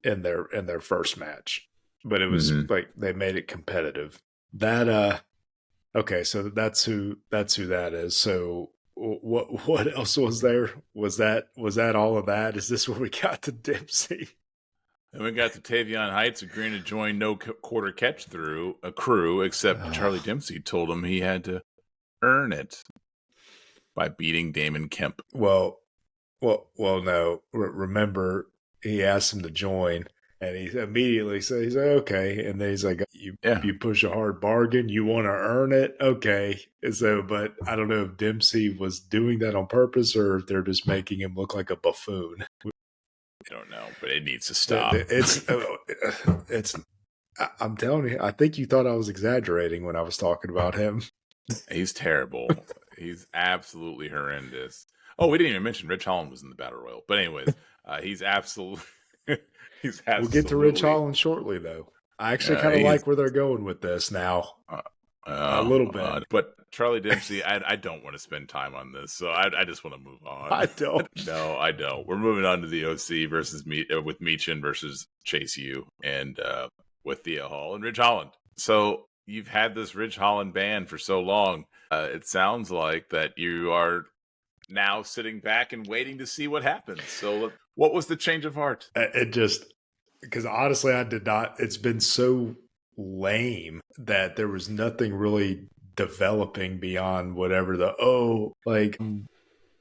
B: in their first match, but it was like they made it competitive. That okay, so that's who that is. So what else was there? Was that all of that? Is this where we got to Dempsey?
A: And we got to Tavion Heights agreeing to join no quarter catch through a crew, except Charlie Dempsey told him he had to earn it by beating Damon Kemp.
B: Well, no. Remember, he asked him to join, and he immediately said, he's like, okay. And then he's like, you push a hard bargain. You want to earn it? Okay. So, but I don't know if Dempsey was doing that on purpose or if they're just making him look like a buffoon.
A: I don't know, but it needs to stop.
B: I'm telling you, I think you thought I was exaggerating when I was talking about him.
A: He's terrible. He's absolutely horrendous. Oh, we didn't even mention Rich Holland was in the Battle Royal. But anyways, he's absolutely...
B: We'll get to Rich Holland shortly, though. I actually kind of like where they're going with this now. A little bit.
A: But Charlie Dempsey, I don't want to spend time on this, so I just want to move on.
B: I don't.
A: No, I don't. We're moving on to the OC versus with Meechin versus Chase U, and with Thea Hall and Ridge Holland. So you've had this Ridge Holland band for so long. It sounds like that you are now sitting back and waiting to see what happens. So what was the change of heart?
B: It just, because honestly, I did not. It's been so lame that there was nothing really developing beyond whatever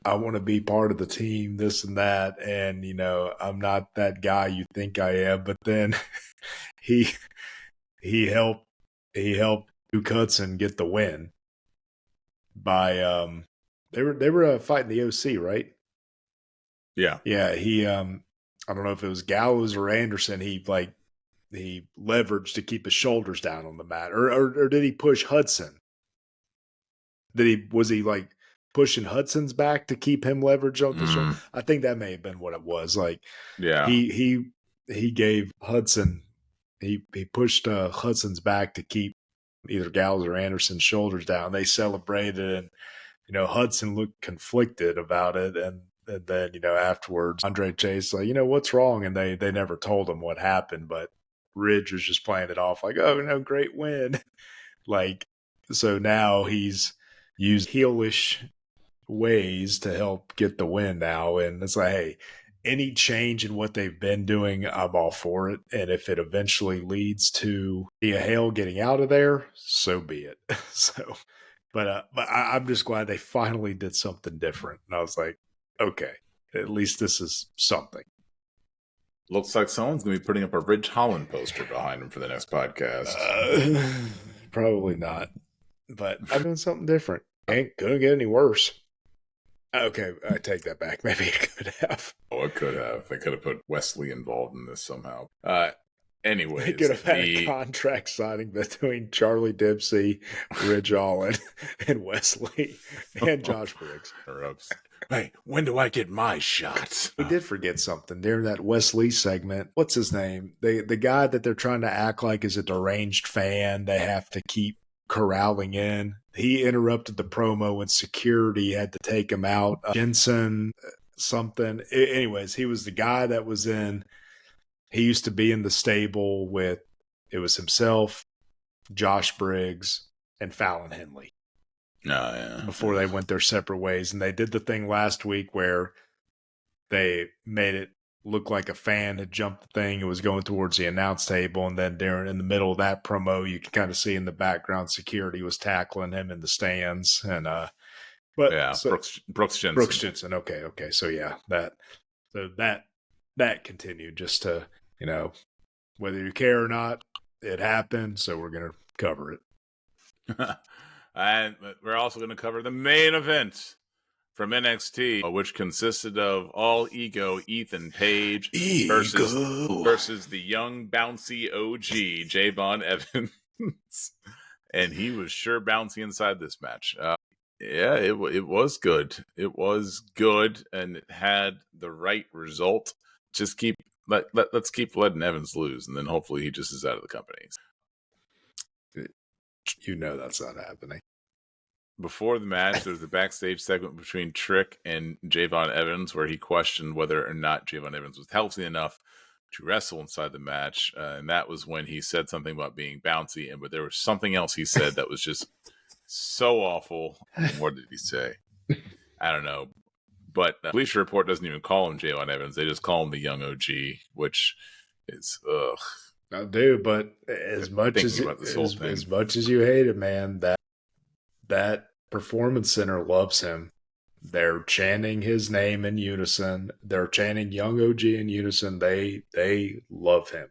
B: I want to be part of the team, this and that, and I'm not that guy you think I am. But then he helped Duke Hudson get the win by they were fighting the OC, right?
A: Yeah.
B: He I don't know if it was Gallows or Anderson. He leveraged to keep his shoulders down on the mat, or did he push Hudson? Was he pushing Hudson's back to keep him leveraged on the shoulder? I think that may have been what it was. He gave Hudson, he pushed Hudson's back to keep either Gallows or Anderson's shoulders down. They celebrated, and Hudson looked conflicted about it, and then afterwards Andre Chase what's wrong, and they never told him what happened, but Ridge was just playing it off like, oh no, great win. So now he's used heelish ways to help get the win now, and it's like, hey, any change in what they've been doing, I'm all for it. And if it eventually leads to Thea Hale getting out of there, so be it. But I'm just glad they finally did something different. And I was like, okay, at least this is something.
A: Looks like someone's going to be putting up a Ridge Holland poster behind him for the next podcast.
B: Probably not. But I'm doing something different. Couldn't get any worse. Okay, I take that back. Maybe it could have.
A: Oh, it could have. They could have put Wesley involved in this somehow. Anyways,
B: They could have had a contract signing between Charlie Dempsey, Ridge Allen, and Wesley, and Josh Briggs.
A: Hey, when do I get my shot?
B: We did forget something during that Wesley segment. What's his name? The guy that they're trying to act like is a deranged fan. They have to keep corralling in. He interrupted the promo when security had to take him out. Jensen something. Anyways, he was the guy that was in. He used to be in the stable with, it was himself, Josh Briggs, and Fallon Henley.
A: Oh, yeah.
B: Before they went their separate ways. And they did the thing last week where they made it look like a fan had jumped the thing and was going towards the announce table. And then in the middle of that promo, you can kind of see in the background security was tackling him in the stands. And but
A: yeah,
B: so,
A: Brooks Jensen.
B: Brooks Jensen. Okay. So yeah, that continued just to, whether you care or not, it happened. So we're gonna cover it.
A: And we're also going to cover the main event from NXT, which consisted of all ego Ethan Page versus the young bouncy OG Javon Evans, and he was sure bouncy inside this match. It was good. It was good, and it had the right result. Just let's keep letting Evans lose, and then hopefully he just is out of the company.
B: That's not happening.
A: Before the match, there was a backstage segment between Trick and Javon Evans where he questioned whether or not Javon Evans was healthy enough to wrestle inside the match. And that was when he said something about being bouncy. But there was something else he said that was just so awful. What did he say? I don't know. But Bleacher Report doesn't even call him Javon Evans. They just call him the young OG, which is, ugh.
B: I do, but as much as you hate it, man, that Performance Center loves him. They're chanting his name in unison. They're chanting young OG in unison. They love him.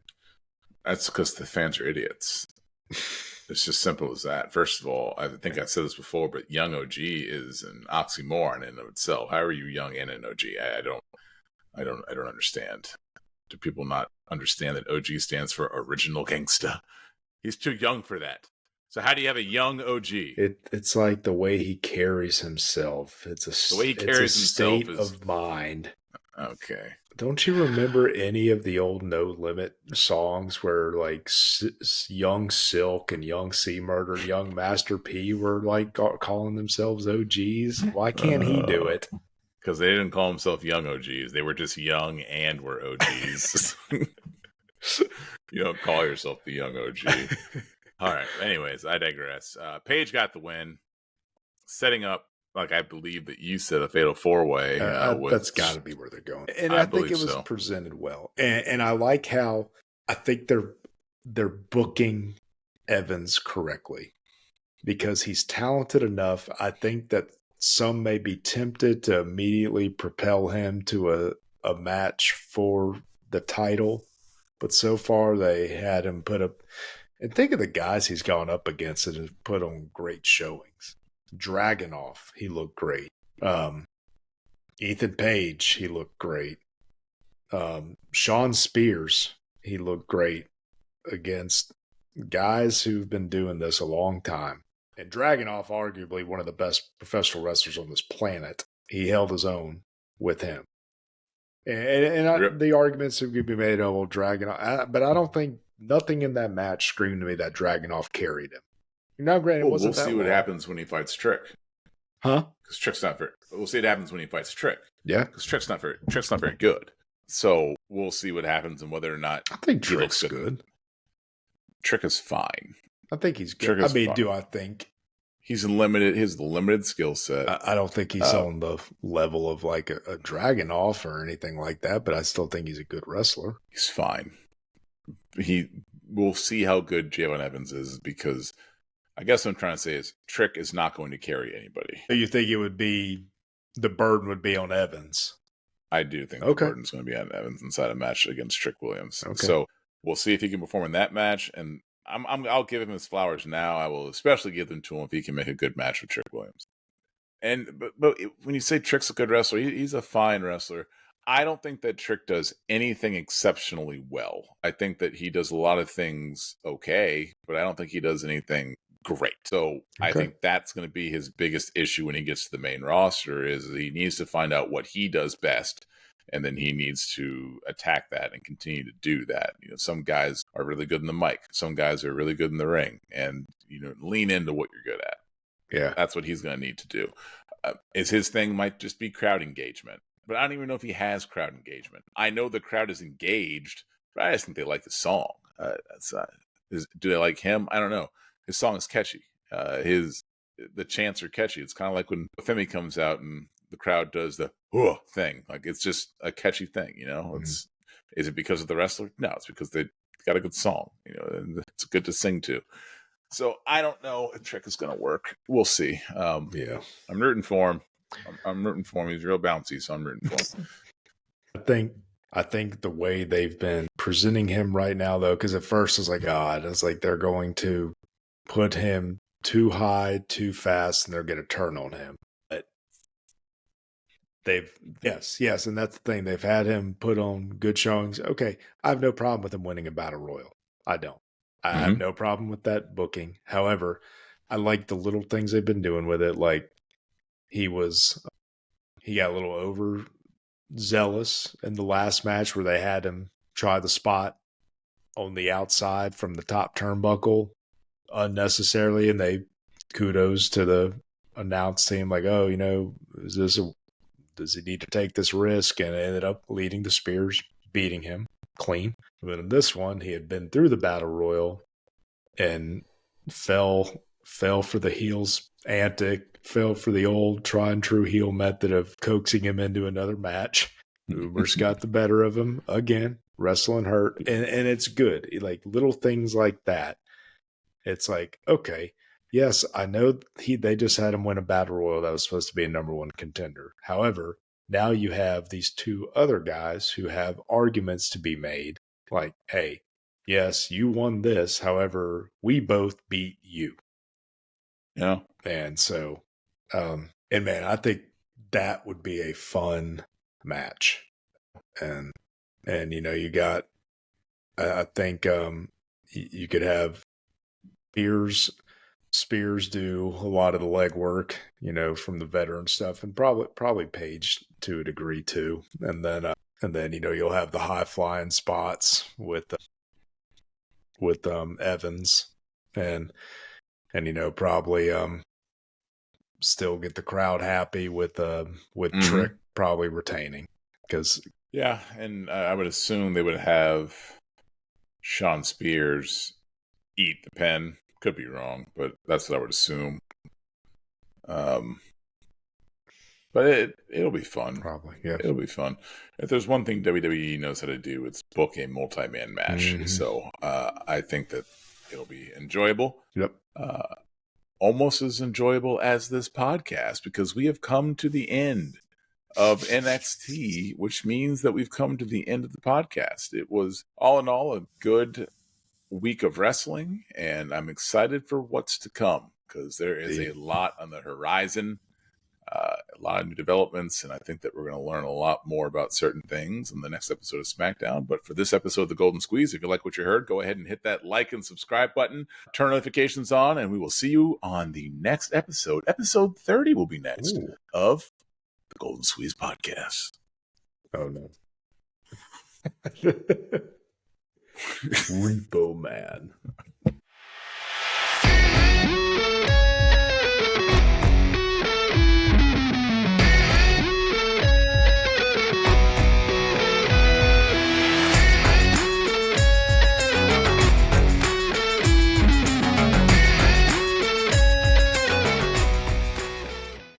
A: That's because the fans are idiots. It's just simple as that. First of all, I think I've said this before, but young OG is an oxymoron in and of itself. How are you young and an OG? I don't understand. Do people not understand that OG stands for original gangsta? He's too young for that. So how do you have a young OG?
B: It's like the way he carries himself. The way he carries himself state of mind.
A: Okay.
B: Don't you remember any of the old No Limit songs where like Young Silk and Young C Murder, Young Master P were like calling themselves OGs? Why can't he do it?
A: Because they didn't call themselves young OGs. They were just young and were OGs. You don't call yourself the young OG. All right. Anyways, I digress. Paige got the win, setting up, like I believe that you said, a fatal four-way.
B: That's got to be where they're going. And I think it was presented well. And I like how I think they're booking Evans correctly because he's talented enough. I think that some may be tempted to immediately propel him to a match for the title. But so far, they had him put up. And think of the guys he's gone up against and has put on great showings. Dragunov, he looked great. Ethan Page, he looked great. Sean Spears, he looked great against guys who've been doing this a long time. And Dragunov, arguably one of the best professional wrestlers on this planet, he held his own with him. And the arguments could be made, oh, well, Dragunov. But I don't think nothing in that match screamed to me that Dragunov carried him. Now, granted,
A: we'll see what happens when he fights Trick.
B: Huh?
A: Because Trick's not very. We'll see what happens when he fights Trick.
B: Yeah.
A: Because Trick's not very good. So we'll see what happens and whether or not.
B: I think Trick's good.
A: Trick is fine.
B: I think he's good. I mean, do I think
A: he's limited? He has the limited skill set.
B: I don't think he's on the level of like a Dragunov or anything like that, but I still think he's a good wrestler.
A: He's fine. We'll see how good Javon Evans is because I guess what I'm trying to say is Trick is not going to carry anybody.
B: So you think the burden would be on Evans?
A: I do think the burden's going to be on Evans inside a match against Trick Williams. Okay. So we'll see if he can perform in that match, and I'll give him his flowers now. I will especially give them to him if he can make a good match with Trick Williams. but when you say Trick's a good wrestler, he's a fine wrestler. I don't think that Trick does anything exceptionally well. I think that he does a lot of things okay, but I don't think he does anything great. So I
B: Okay.
A: think that's going to be his biggest issue when he gets to the main roster is he needs to find out what he does best, and then he needs to attack that and continue to do that. Some guys are really good in the mic. Some guys are really good in the ring, and lean into what you're good at.
B: Yeah.
A: That's what he's going to need to do. His thing might just be crowd engagement, but I don't even know if he has crowd engagement. I know the crowd is engaged, but I just think they like the song. Do they like him? I don't know. His song is catchy. The chants are catchy. It's kind of like when Femi comes out and the crowd does the thing. Like it's just a catchy thing, Is it because of the wrestler? No, it's because they got a good song, and it's good to sing to. So I don't know if Trick is going to work. We'll see.
B: Yeah.
A: I'm rooting for him. I'm rooting for him. He's real bouncy, so I'm rooting for him.
B: I think the way they've been presenting him right now, though, because at first it's like, it's like they're going to put him too high, too fast, and they're going to turn on him. But yes, and that's the thing. They've had him put on good showings. Okay, I have no problem with him winning a battle royal. I don't. I have no problem with that booking. However, I like the little things they've been doing with it. Like he got a little overzealous in the last match where they had him try the spot on the outside from the top turnbuckle unnecessarily, and they kudos to the announce team like, does he need to take this risk? And it ended up leading to Spears beating him clean. But in this one, he had been through the battle royal and fell for the heels antic, fell for the old tried and true heel method of coaxing him into another match. Uber's got the better of him again, wrestling hurt, and it's good. Like little things like that. It's like, okay, yes, I know they just had him win a battle royal that was supposed to be a number one contender. However, now you have these two other guys who have arguments to be made. Like, hey, yes, you won this. However, we both beat you.
A: Yeah.
B: And so, and man, I think that would be a fun match. And you got, I think, you could have Spears do a lot of the legwork, from the veteran stuff, and probably Page to a degree too. And then you'll have the high flying spots with Evans and probably still get the crowd happy with Trick probably retaining because
A: and I would assume they would have Sean Spears eat the pen. Could be wrong, but that's what I would assume. But it'll be fun.
B: Probably, yeah.
A: It'll be fun. If there's one thing WWE knows how to do, it's book a multi-man match. So I think that it'll be enjoyable.
B: Yep.
A: Almost as enjoyable as this podcast because we have come to the end of NXT, which means that we've come to the end of the podcast. It was all in all a good week of wrestling, and I'm excited for what's to come because there is a lot on the horizon, a lot of new developments, and I think that we're going to learn a lot more about certain things in the next episode of SmackDown. But for this episode of The Golden Squeeze, if you like what you heard, go ahead and hit that like and subscribe button, turn notifications on, and we will see you on the next episode. Episode 30 will be next of The Golden Squeeze Podcast.
B: Oh, no. Repo Man.